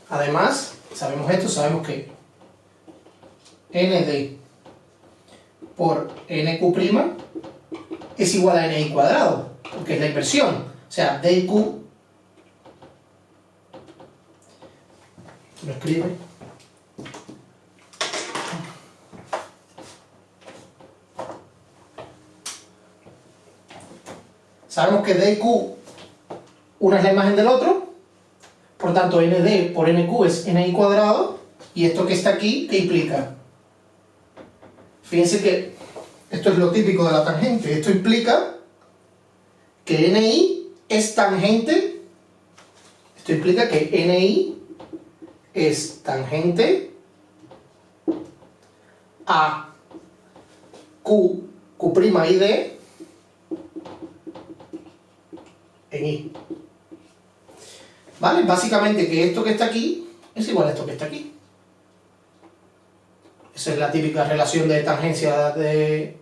además, sabemos esto, sabemos que ND por NQ' es igual a NI cuadrado, porque es la inversión. O sea, DQ, lo escribe, sabemos que DQ, una es la imagen del otro, por tanto ND por NQ es NI cuadrado, y esto que está aquí, ¿qué implica? Fíjense que esto es lo típico de la tangente, esto implica que NI es tangente, esto implica que NI es tangente a Q' y D en I. ¿Vale? Básicamente que esto que está aquí es igual a esto que está aquí. Esa es la típica relación de tangencia de...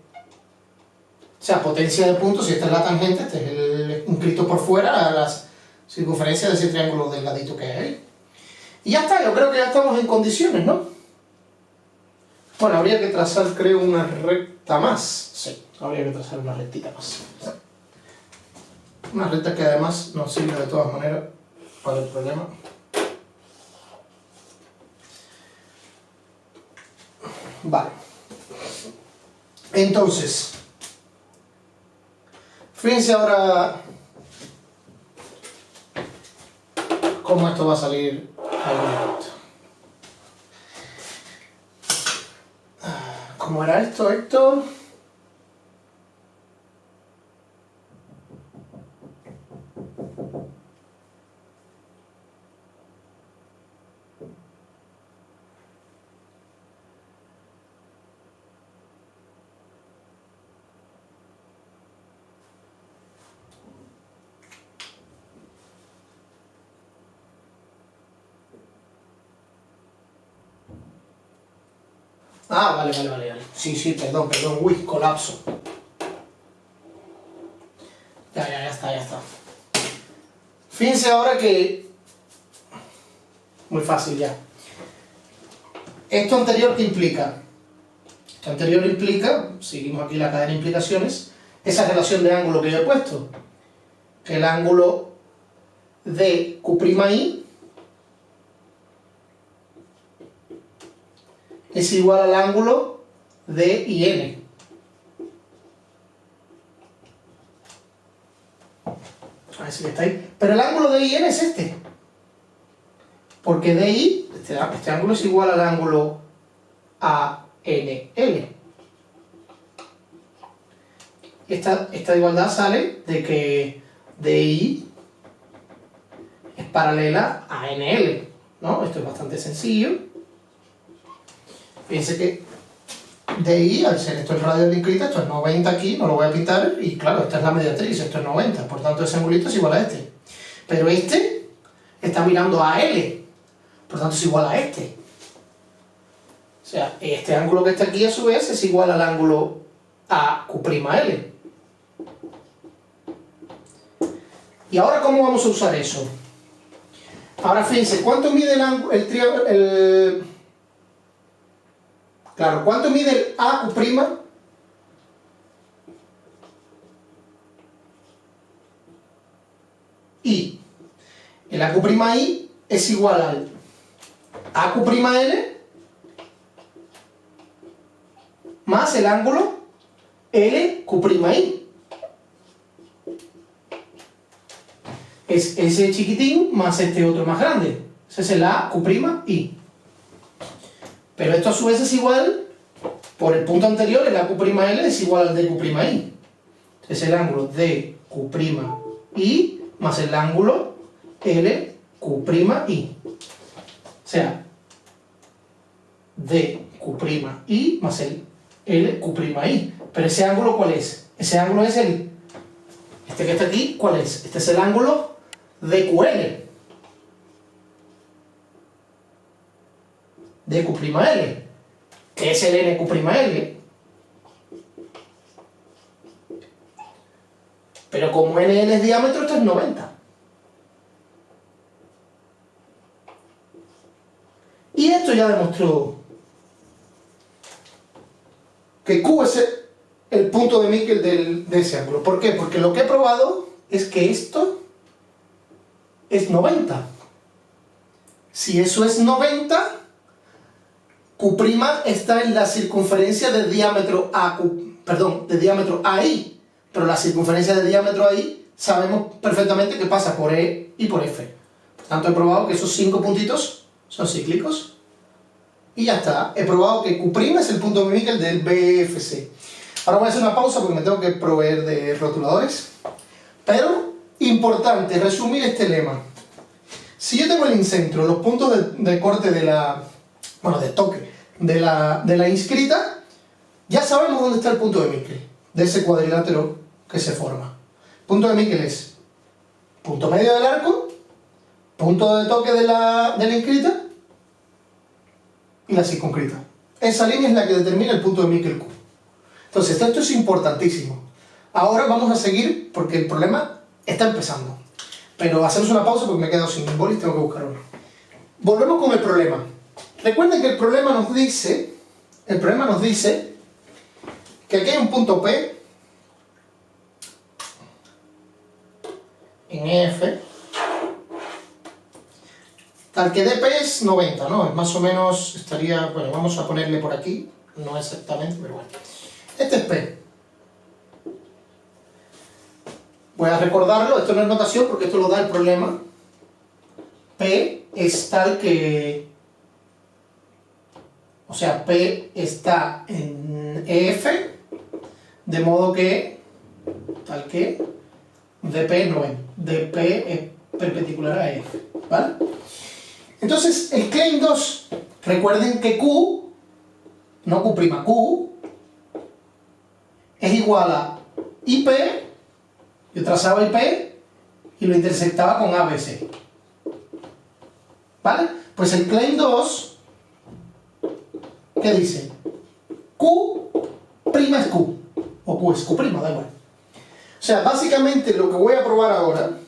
O sea, potencia de puntos, si esta es la tangente, este es el inscrito por fuera a la circunferencia de ese triángulo delgadito que hay ahí. Y ya está, yo creo que ya estamos en condiciones, ¿no? Bueno, habría que trazar, creo, una recta más. Sí, habría que trazar una rectita más. Una recta que además nos sirve de todas maneras para el problema. Vale. Entonces, fíjense ahora cómo esto va a salir al momento. ¿Cómo era esto, Héctor? Ah, vale. Sí, perdón. Uy, colapso. Ya está. Fíjense ahora que... Muy fácil ya. ¿Esto anterior qué implica? Esto anterior implica, seguimos aquí la cadena de implicaciones, esa relación de ángulo que yo he puesto. Que el ángulo de Q'I es igual al ángulo de IN. A ver si está ahí. Pero el ángulo de IN es este. Porque DI, este ángulo es igual al ángulo ANL. Esta igualdad sale de que DI es paralela a ANL, ¿no? Esto es bastante sencillo. Fíjense que DI, al ser esto el radio del inscrito, esto es 90 aquí, no lo voy a pintar, y claro, esta es la mediatriz, esto es 90, por tanto ese angulito es igual a este. Pero este está mirando a L, por tanto es igual a este. O sea, este ángulo que está aquí a su vez es igual al ángulo a Q'L. ¿Y ahora cómo vamos a usar eso? Ahora fíjense, ¿cuánto mide el triángulo? Claro, ¿cuánto mide el AQ'? Y el AQ'I es igual al AQ'L más el ángulo LQ'I. Es ese chiquitín más este otro más grande. Ese es el AQ'I. Pero esto a su vez es igual, por el punto anterior, el AQ'L es igual al DQ'I. Es el ángulo DQ'I más el ángulo LQ'I. O sea, DQ'I más el LQ'I. Pero ese ángulo, ¿cuál es? Ese ángulo es este que está aquí, ¿cuál es? Este es el ángulo DQL. DQ'L, que es el NQ'L. Pero como NL es diámetro, esto es 90. Y esto ya demostró que Q es el punto de Michel de ese ángulo. ¿Por qué? Porque lo que he probado es que esto es 90. Si eso es 90, Q' está en la circunferencia de diámetro de diámetro AI. Pero la circunferencia de diámetro AI sabemos perfectamente que pasa por E y por F. Por tanto, he probado que esos 5 puntitos son cíclicos. Y ya está. He probado que Q' es el punto de Michel del BFC. Ahora voy a hacer una pausa porque me tengo que proveer de rotuladores. Pero, importante, resumir este lema. Si yo tengo el incentro, los puntos de corte de toque de la inscrita, ya sabemos dónde está el punto de Michel, de ese cuadrilátero que se forma. Punto de Michel es punto medio del arco, punto de toque de la inscrita y la circunscrita. Esa línea es la que determina el punto de Michel Q. Entonces, esto es importantísimo. Ahora vamos a seguir porque el problema está empezando. Pero hacemos una pausa porque me he quedado sin bolis y tengo que buscar uno. Volvemos con el problema. Recuerden que el problema nos dice que aquí hay un punto P en EF, tal que DP es 90, ¿no? Es más o menos, estaría, bueno, vamos a ponerle por aquí, no exactamente, pero bueno. Este es P. Voy a recordarlo, esto no es notación porque esto lo da el problema. P es tal que... O sea, P está en EF, de modo que... Tal que... DP no es. DP es perpendicular a EF, ¿vale? Entonces, el Klein 2, recuerden que Q, no Q', Q, es igual a IP. Yo trazaba IP y lo intersectaba con ABC. ¿Vale? Pues el Klein 2, ¿qué dice? Q' es Q. O Q es Q', da igual. O sea, básicamente lo que voy a probar ahora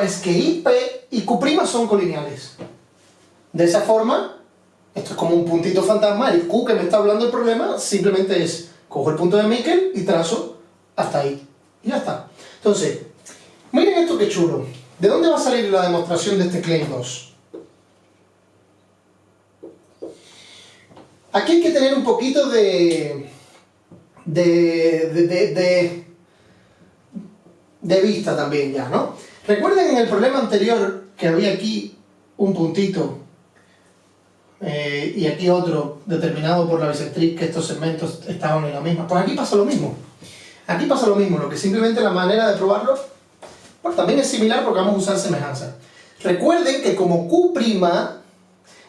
es que IP y Q' son colineales. De esa forma, esto es como un puntito fantasma, el Q que me está hablando el problema simplemente es, cojo el punto de Michel y trazo hasta ahí. Y ya está. Entonces, miren esto que chulo. ¿De dónde va a salir la demostración de este Klein 2? Aquí hay que tener un poquito de vista también ya, ¿no? Recuerden en el problema anterior que había aquí un puntito y aquí otro determinado por la bisectriz, que estos segmentos estaban en la misma. Pues aquí pasa lo mismo. Aquí pasa lo mismo, lo que simplemente la manera de probarlo, bueno, también es similar porque vamos a usar semejanza. Recuerden que como Q'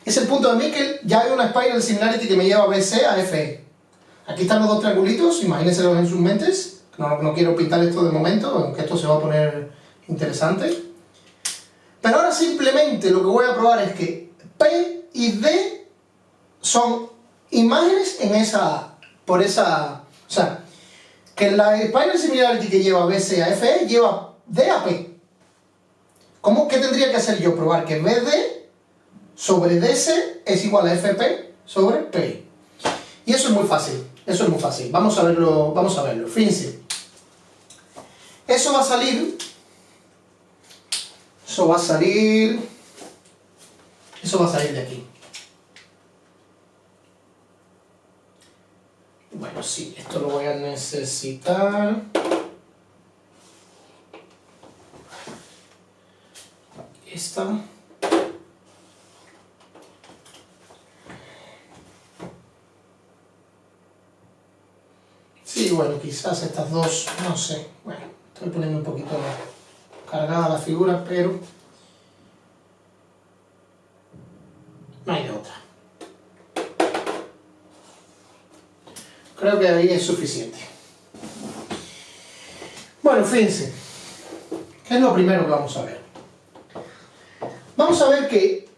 es el punto de Michel, ya hay una spiral similarity que me lleva BC a FE. Aquí están los dos triangulitos, imagínenselos en sus mentes. No quiero pintar esto de momento, aunque esto se va a poner interesante. Pero ahora simplemente lo que voy a probar es que P y D son imágenes en o sea, que la spiral similarity que lleva BC a FE lleva D a P. ¿Qué tendría que hacer yo? Probar que BD sobre DC es igual a FP sobre P. Y eso es muy fácil, Vamos a verlo, Fíjense. Eso va a salir de aquí. Bueno, sí, esto lo voy a necesitar. Esta. Sí, bueno, quizás estas dos, no sé. Bueno, estoy poniendo un poquito cargada la figura, pero no hay de otra. Creo que ahí es suficiente. Bueno, fíjense. ¿Qué es lo primero que vamos a ver? Vamos a ver que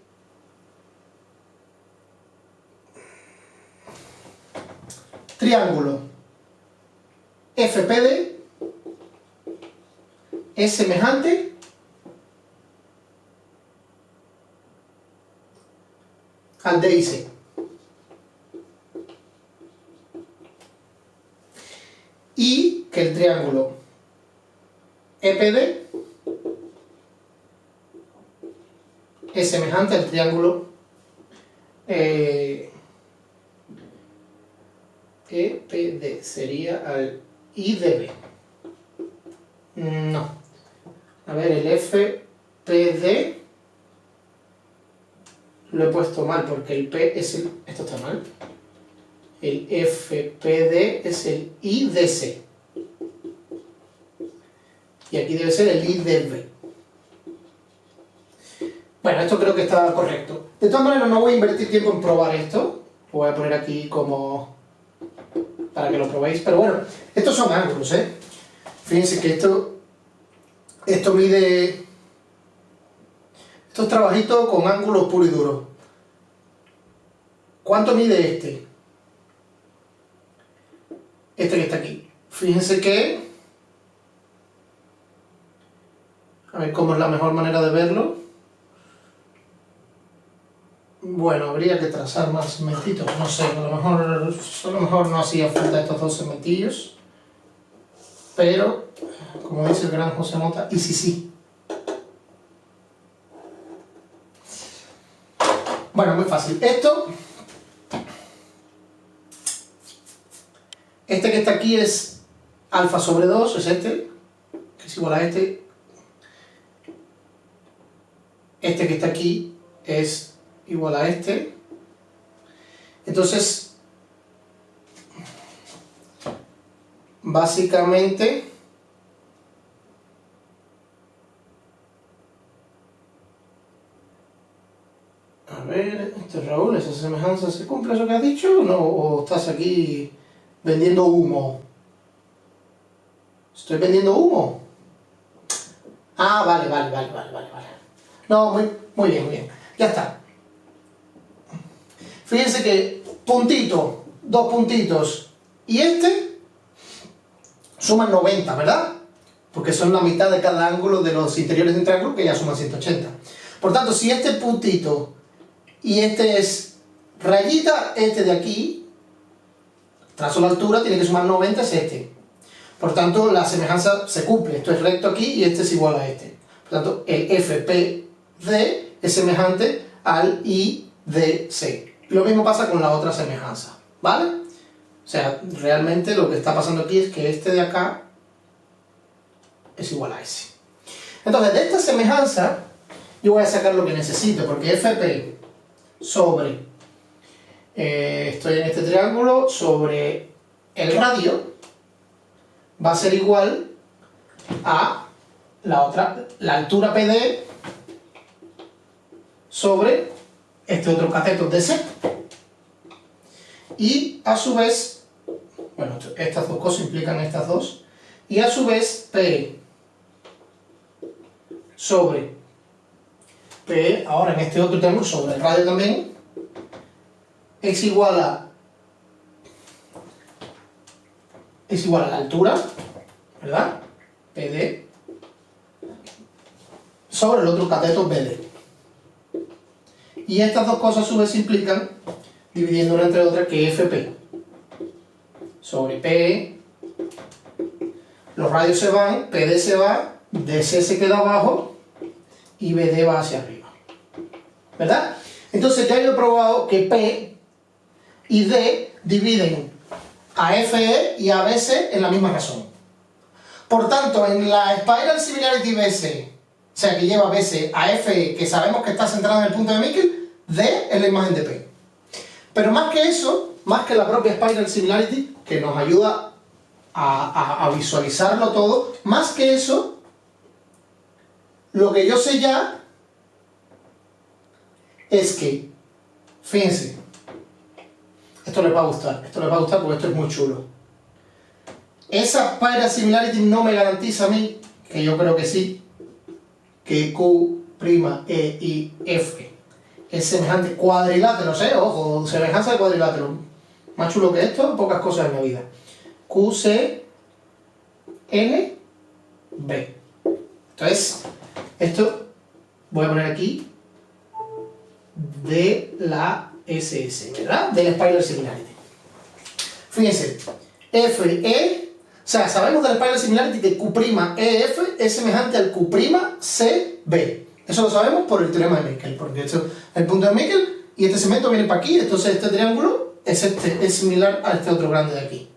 triángulo FPD es semejante al DIC. Y que el triángulo EPD es semejante al triángulo EPD, sería al IDB. No. A ver, el FPD lo he puesto mal porque el P es el... Esto está mal. El FPD es el IDC. Y aquí debe ser el IDB. Bueno, esto creo que está correcto. De todas maneras, no voy a invertir tiempo en probar esto. Lo voy a poner aquí como... para que lo probéis. Pero bueno, estos son ángulos, ¿eh? Fíjense que esto mide... Esto es trabajito con ángulos puro y duro. ¿Cuánto mide este? Este que está aquí. Fíjense que... A ver cómo es la mejor manera de verlo. Bueno, habría que trazar más segmentitos. No sé, a lo mejor no hacía falta estos 2 segmentillos. Pero, como dice el gran José Mota, y sí. Bueno, muy fácil. Este que está aquí es alfa sobre 2, es este, que es igual a este. Este que está aquí es igual a este. Entonces, básicamente, a ver, Raúl, ¿esa semejanza se cumple eso que has dicho? ¿No? ¿O estás aquí vendiendo humo? ¿Estoy vendiendo humo? Ah, vale. No, muy bien. Ya está. Fíjense que puntito, 2 puntitos y este suman 90, ¿verdad? Porque son la mitad de cada ángulo de los interiores de un triángulo, que ya suman 180. Por tanto, si este puntito y este es rayita, este de aquí, trazo la altura, tiene que sumar 90, es este. Por tanto, la semejanza se cumple. Esto es recto aquí y este es igual a este. Por tanto, el FPD es semejante al IDC. Lo mismo pasa con la otra semejanza, ¿vale? O sea, realmente lo que está pasando aquí es que este de acá es igual a ese. Entonces, de esta semejanza, yo voy a sacar lo que necesito, porque FP sobre, estoy en este triángulo, sobre el radio, va a ser igual a la altura PD sobre este otro cateto DC. Y a su vez, bueno, estas dos cosas implican estas dos, y a su vez P sobre P, ahora en este otro triángulo, sobre el radio también, es igual a la altura, ¿verdad? PD sobre el otro cateto BD. Y estas dos cosas a su vez implican, dividiendo una entre otras, que FP sobre P, los radios se van, PD se va, DC se queda abajo y BD va hacia arriba, ¿verdad? Entonces ya yo he probado que P y D dividen a FE y a BC en la misma razón. Por tanto, en la Spiral Similarity BC, o sea que lleva BC a FE, que sabemos que está centrada en el punto de Michel, D es la imagen de P. Pero más que eso, más que la propia Spiral Similarity, que nos ayuda a visualizarlo todo, más que eso, lo que yo sé ya es que, fíjense, esto les va a gustar porque esto es muy chulo. Esa Spiral Similarity no me garantiza a mí, que yo creo que sí, que Q', E y F es semejante cuadrilátero, ojo, semejanza de cuadrilátero. Más chulo que esto, pocas cosas en la vida. QCNB. Entonces, esto voy a poner aquí de la SS, ¿verdad? Del Spiral Similarity. Fíjense, FE, o sea, sabemos del Spiral Similarity que Q'EF es semejante al Q'CB. Eso lo sabemos por el teorema de Meckel, porque esto es el punto de Meckel y este segmento viene para aquí, entonces este triángulo es similar a este otro grande de aquí.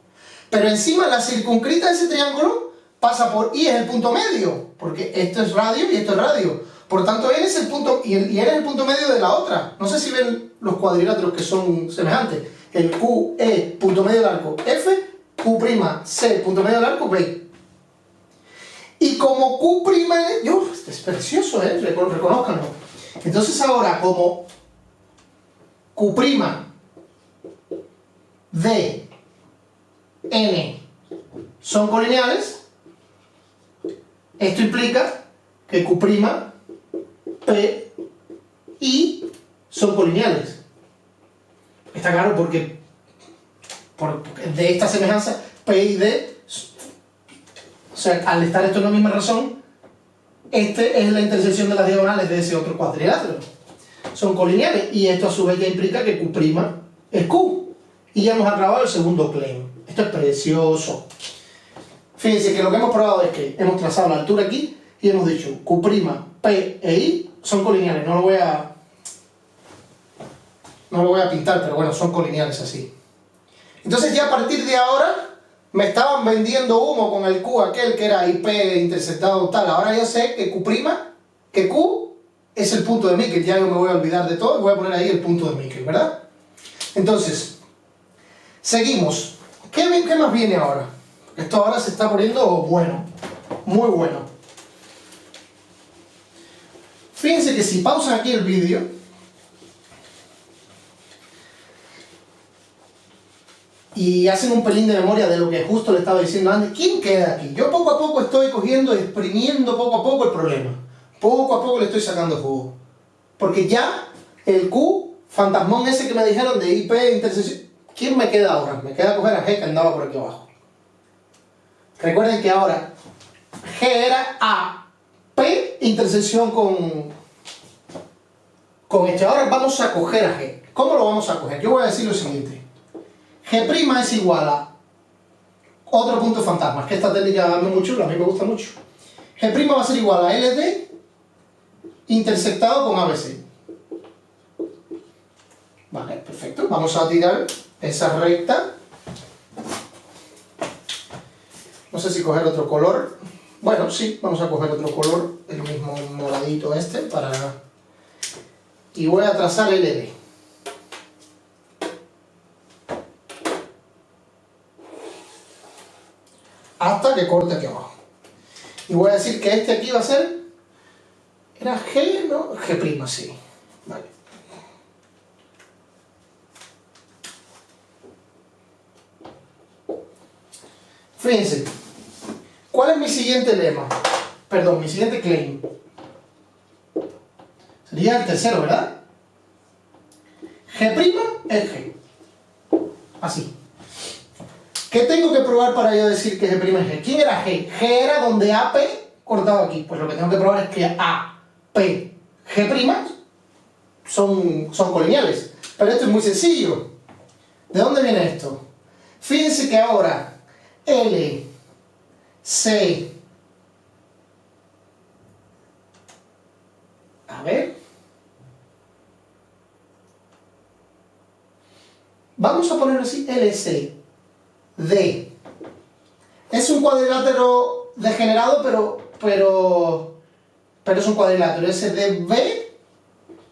Pero encima la circuncrita de ese triángulo pasa por I, es el punto medio, porque esto es radio y esto es radio. Por tanto, N es el punto, y N es el punto medio de la otra. No sé si ''ven los cuadriláteros que son semejantes. El QE, punto medio del arco F, Q'C, punto medio del arco B. Y como Q', esto es precioso, reconózcanlo. Entonces ahora, como Q', D, N son colineales, esto implica que Q', P, I son colineales. Está claro porque de esta semejanza, P y D, o sea, al estar esto en la misma razón, este es la intersección de las diagonales de ese otro cuadrilátero. Son colineales y esto a su vez ya implica que Q' es Q. Y ya hemos acabado el segundo claim. Esto es precioso. Fíjense que lo que hemos probado es que hemos trazado la altura aquí y hemos dicho Q', P e I son colineales. No lo voy a pintar, pero bueno, son colineales así. Entonces ya a partir de ahora me estaban vendiendo humo con el Q aquel que era IP intersectado tal. Ahora ya sé que Q es el punto de Meckel. Ya yo me voy a olvidar de todo y voy a poner ahí el punto de Meckel, ¿verdad? Entonces, seguimos. ¿Qué más viene ahora? Esto ahora se está poniendo bueno, muy bueno. Fíjense que si pausan aquí el vídeo, y hacen un pelín de memoria de lo que justo le estaba diciendo antes, ¿quién queda aquí? Yo poco a poco estoy cogiendo, exprimiendo poco a poco el problema. Poco a poco le estoy sacando jugo. Porque ya el Q, fantasmón ese que me dijeron de IP, intersección, ¿quién me queda ahora? Me queda coger a G que andaba por aquí abajo. Recuerden que ahora G era A, P, intersección con este. Ahora vamos a coger a G. ¿Cómo lo vamos a coger? Yo voy a decir lo siguiente. G' es igual a otro punto fantasma, que esta técnica es muy chula, a mí me gusta mucho. G' va a ser igual a LD intersectado con ABC. Vale, perfecto. Vamos a tirar esa recta. No sé si coger otro color. Bueno, sí, vamos a coger otro color, el mismo moradito este, para... Y voy a trazar LD. Hasta que corte aquí abajo. Y voy a decir que este aquí va a ser... ¿Era G? ¿No? G', sí. Vale. Fíjense. ¿Cuál es mi siguiente lema? Perdón, mi siguiente claim. Sería el tercero, ¿verdad? G' es G. Así. ¿Qué tengo que probar para yo decir que G' es G? ¿Quién era G? G era donde AP cortado aquí. Pues lo que tengo que probar es que A, P, G' son colineales. Pero esto es muy sencillo. ¿De dónde viene esto? Fíjense que ahora L, C... A ver... Vamos a ponerlo así, LC, D. Es un cuadrilátero degenerado, pero es un cuadrilátero. Ese DB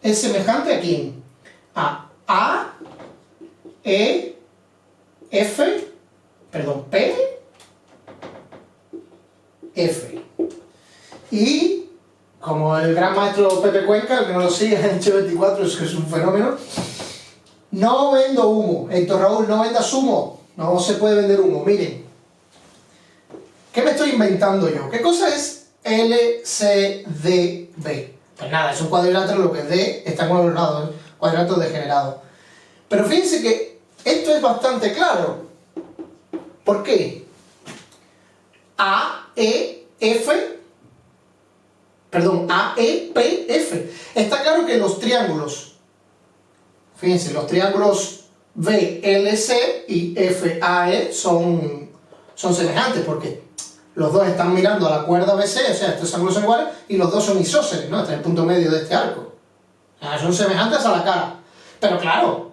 es semejante a quién? A, E, F, perdón, P, F. Y, como el gran maestro Pepe Cuenca, el que no lo sigue en H24, es que es un fenómeno. No vendo humo, Héctor Raúl, no vendas humo, no se puede vender humo. Miren, ¿qué me estoy inventando yo? ¿Qué cosa es LCDB? Pues nada, es un cuadrilátero, lo que es D está con los lados, cuadrilátero degenerado. Pero fíjense que Esto es bastante claro. ¿Por qué? AEPF. Está claro que los triángulos, fíjense, los triángulos VLC y FAE son semejantes porque los dos están mirando a la cuerda BC, o sea, estos ángulos son iguales y los dos son isósceles, ¿no? Este es el punto medio de este arco. Son semejantes a la cara. Pero claro,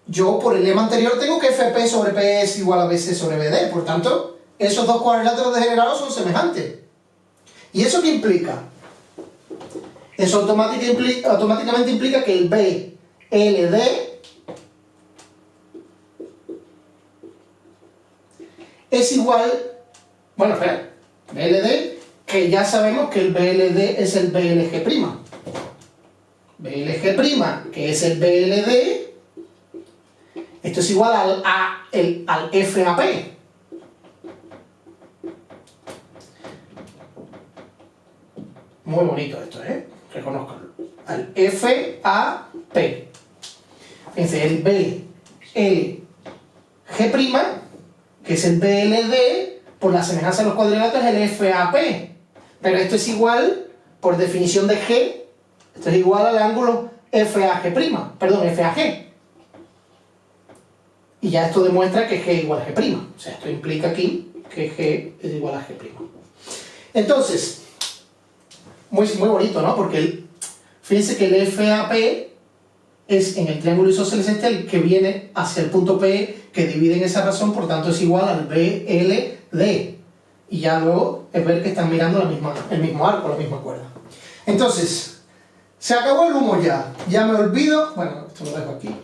yo por el lema anterior tengo que FP sobre P es igual a BC sobre BD, por tanto, esos dos cuadriláteros degenerados son semejantes. ¿Y eso qué implica? Eso automáticamente implica que el BLD es igual, bueno, espera, BLD, que ya sabemos que el BLD es el BLG'. BLG', que es el BLD, esto es igual al FAP. Muy bonito esto, reconozcanlo. Al FAP. Fíjense, el BLG', que es el BLD, por la semejanza de los cuadriláteros, es el FAP. Pero esto es igual, por definición de G, esto es igual al ángulo FAG. Y ya esto demuestra que G es igual a G'. O sea, esto implica aquí que G es igual a G'. Entonces, muy bonito, ¿no? Porque fíjense que el FAP es en el triángulo isósceles este el que viene hacia el punto P que divide en esa razón, por tanto es igual al BLD. Y ya luego es ver que están mirando el mismo arco, la misma cuerda. Entonces, se acabó el humo ya. Ya me olvido, bueno, esto lo dejo aquí.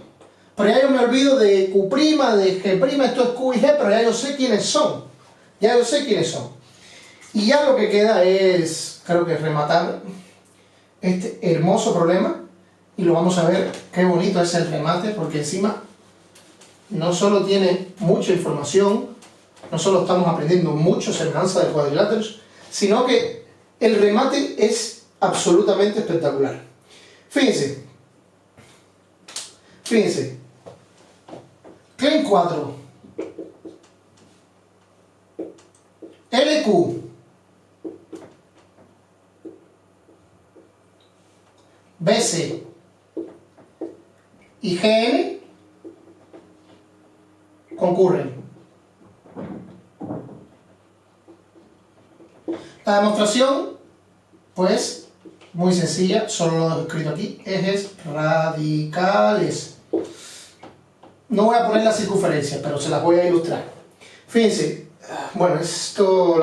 Pero ya yo me olvido de Q', de G', esto es Q y G, pero ya yo sé quiénes son. Y ya lo que queda es, creo que rematar este hermoso problema. Y lo vamos a ver, qué bonito es el remate, porque encima no solo tiene mucha información, no solo estamos aprendiendo mucho semejanza de cuadriláteros, sino que el remate es absolutamente espectacular. Fíjense, Klein 4, LQ, BC y GN concurren. La demostración, pues, muy sencilla, solo lo he escrito aquí, ejes radicales. No voy a poner la circunferencia, pero se las voy a ilustrar. Fíjense, bueno, esto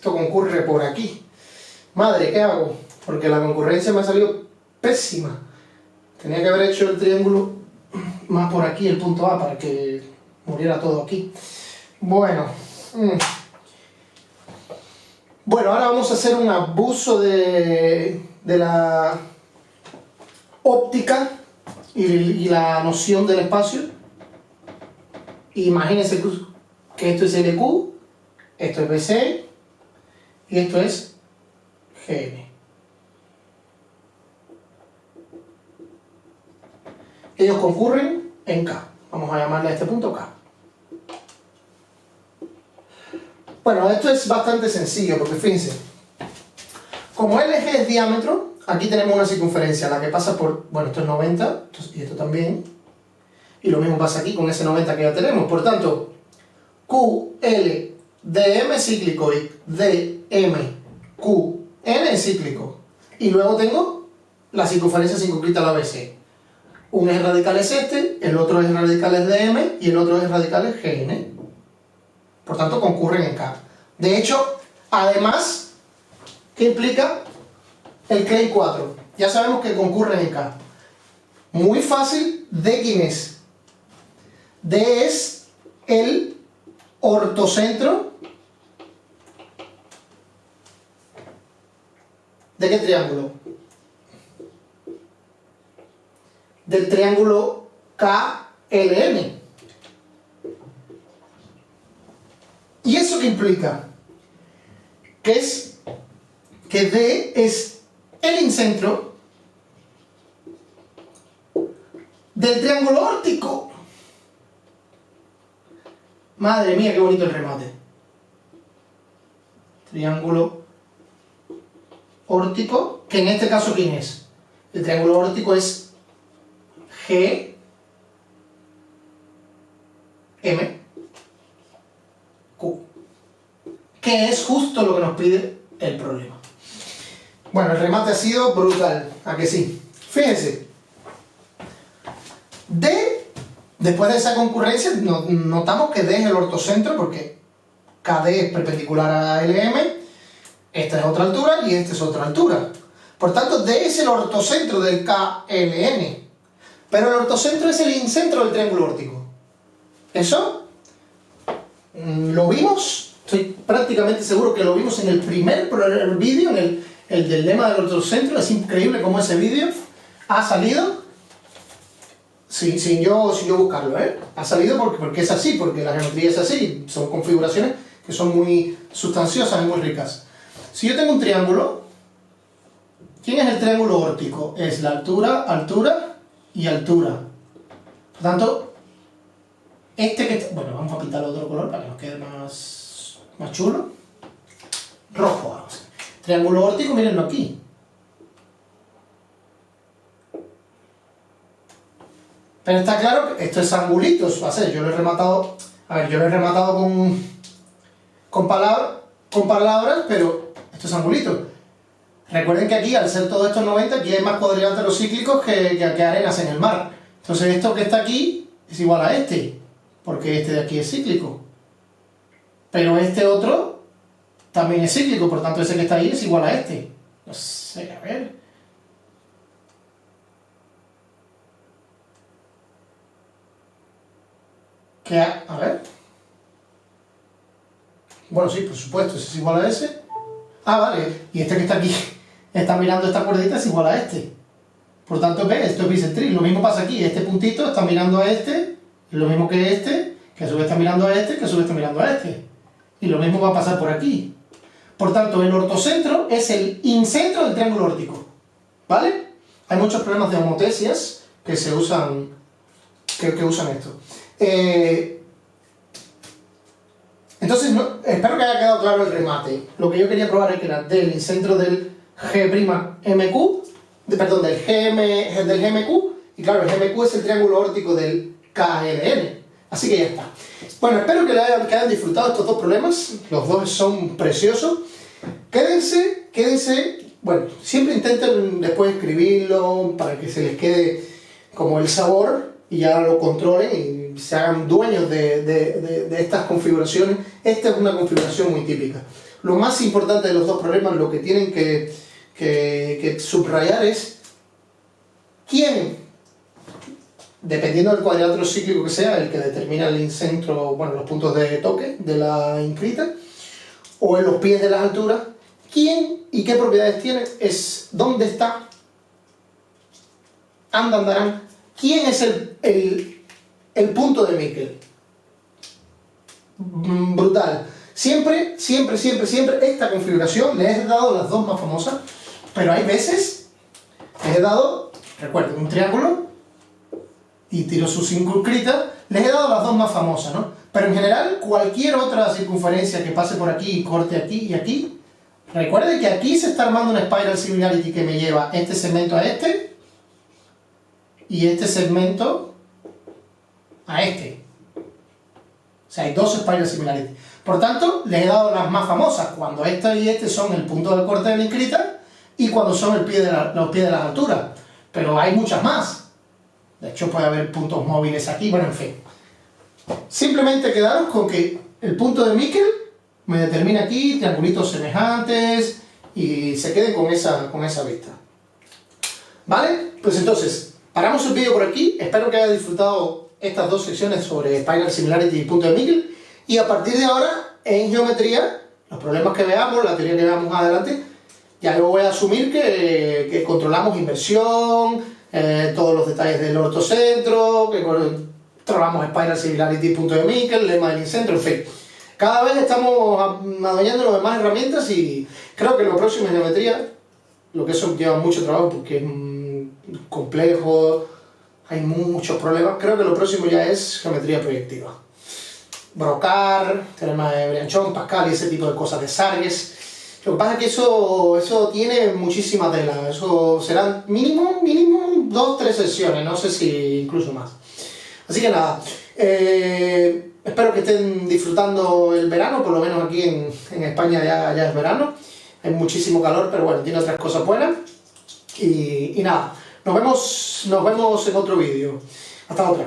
concurre por aquí. Madre, ¿qué hago? Porque la concurrencia me ha salido pésima. Tenía que haber hecho el triángulo más por aquí, el punto A, para que muriera todo aquí. Bueno, ahora vamos a hacer un abuso de la óptica y la noción del espacio. Imagínense que esto es LQ, esto es BC y esto es GN. Ellos concurren en K. Vamos a llamarle a este punto K. Bueno, esto es bastante sencillo porque fíjense, como LG es diámetro, aquí tenemos una circunferencia, la que pasa por, bueno, esto es 90, y esto también, y lo mismo pasa aquí con ese 90 que ya tenemos. Por tanto, QL DM cíclico y DM QN cíclico. Y luego tengo la circunferencia circunscrita a la BC. Un eje radical es este, el otro eje radical es DM y el otro eje radical es GN. Por tanto, concurren en K. De hecho, además, ¿qué implica el Klein 4? Ya sabemos que concurren en K. Muy fácil, ¿de quién es? D es el ortocentro. ¿De qué triángulo? Del triángulo KLM. ¿Y eso qué implica? Que D es el incentro del triángulo órtico. Madre mía, qué bonito el remate. Triángulo órtico, que en este caso, ¿quién es? El triángulo órtico es G, M, Q, que es justo lo que nos pide el problema. Bueno, el remate ha sido brutal, ¿a que sí? Fíjense, D, después de esa concurrencia, notamos que D es el ortocentro porque KD es perpendicular a LM, esta es otra altura y esta es otra altura. Por tanto, D es el ortocentro del KLM, pero el ortocentro es el incentro del triángulo órtico. ¿Eso? ¿Lo vimos? Estoy prácticamente seguro que lo vimos en el primer vídeo, en el del lema del ortocentro. Es increíble cómo ese vídeo ha salido sin yo buscarlo, ¿eh? Ha salido porque es así, porque la geometría es así, son configuraciones que son muy sustanciosas y muy ricas. Si yo tengo un triángulo, ¿quién es el triángulo órtico? Es la altura, altura y altura. Por tanto, bueno, vamos a pintarlo de otro color para que nos quede más chulo. Rojo, vamos. Triángulo órtico, mírenlo aquí. Pero está claro que esto es angulitos, va a ser, yo lo he rematado, con palabras, pero esto es angulito. Recuerden que aquí, al ser todo esto 90, aquí hay más cuadriláteros cíclicos que arenas en el mar. Entonces esto que está aquí es igual a este, porque este de aquí es cíclico. Pero este otro también es cíclico, por tanto ese que está ahí es igual a este. No sé, a ver. A ver. Bueno, sí, por supuesto, ese es igual a ese. Ah, vale, y este que está aquí, está mirando esta cuerdita, es igual a este. Por tanto, ¿ves? Esto es bisectriz. Lo mismo pasa aquí, este puntito está mirando a este, y lo mismo que este, que a su vez está mirando a este, que a su vez está mirando a este. Y lo mismo va a pasar por aquí. Por tanto, el ortocentro es el incentro del triángulo órtico. ¿Vale? Hay muchos problemas de homotesias que se usan, que usan esto. Entonces, espero que haya quedado claro el remate. Lo que yo quería probar es que era del incentro del G'(MQ), del GMQ, y claro, el GMQ es el triángulo órtico del KLM. Así que ya está. Bueno, espero que hayan disfrutado estos dos problemas. Los dos son preciosos. Quédense. Bueno, siempre intenten después escribirlo para que se les quede como el sabor y ya lo controlen y se hagan dueños de estas configuraciones. Esta es una configuración muy típica. Lo más importante de los dos problemas, lo que tienen que subrayar es quién, dependiendo del cuadrilátero cíclico que sea, el que determina el incentro, bueno, los puntos de toque de la inscrita, o en los pies de las alturas, quién y qué propiedades tiene, es dónde está, andarán, quién es el punto de Miquel. Brutal. Siempre esta configuración, les he dado las dos más famosas, pero hay veces les he dado, recuerden, un triángulo y tiro su circunscrita, les he dado las dos más famosas, ¿no? Pero en general, cualquier otra circunferencia que pase por aquí y corte aquí y aquí, recuerden que aquí se está armando una spiral similarity que me lleva este segmento a este y este segmento a este. O sea, hay dos spiral similarity. Por tanto, les he dado las más famosas, cuando este y este son el punto del corte de la inscrita y cuando son los pies de las alturas. Pero hay muchas más. De hecho, puede haber puntos móviles aquí, bueno, en fin. Simplemente quedaros con que el punto de Miquel me determina aquí triangulitos semejantes y se queden con esa vista. ¿Vale? Pues entonces, paramos el vídeo por aquí. Espero que hayáis disfrutado estas dos secciones sobre Spiral Similarity y punto de Miquel. Y a partir de ahora, en geometría, los problemas que veamos, la teoría que veamos más adelante, ya yo voy a asumir que controlamos inversión, todos los detalles del ortocentro, que controlamos Spiral Similarity y punto de Miquel, lema del incentro, en fin. Cada vez estamos adueñándonos de más herramientas y creo que lo próximo en geometría, lo que eso lleva mucho trabajo porque es complejo, hay muchos problemas, creo que lo próximo ya es geometría proyectiva. brocar, crema de brianchón, pascal y ese tipo de cosas, de sargues. Lo que pasa es que eso tiene muchísima tela, eso serán mínimo 2-3 sesiones, no sé si incluso más. Así que nada, espero que estén disfrutando el verano, por lo menos aquí en España ya es verano. Hay muchísimo calor, pero bueno, tiene otras cosas buenas. Y nada, nos vemos en otro vídeo. Hasta otra.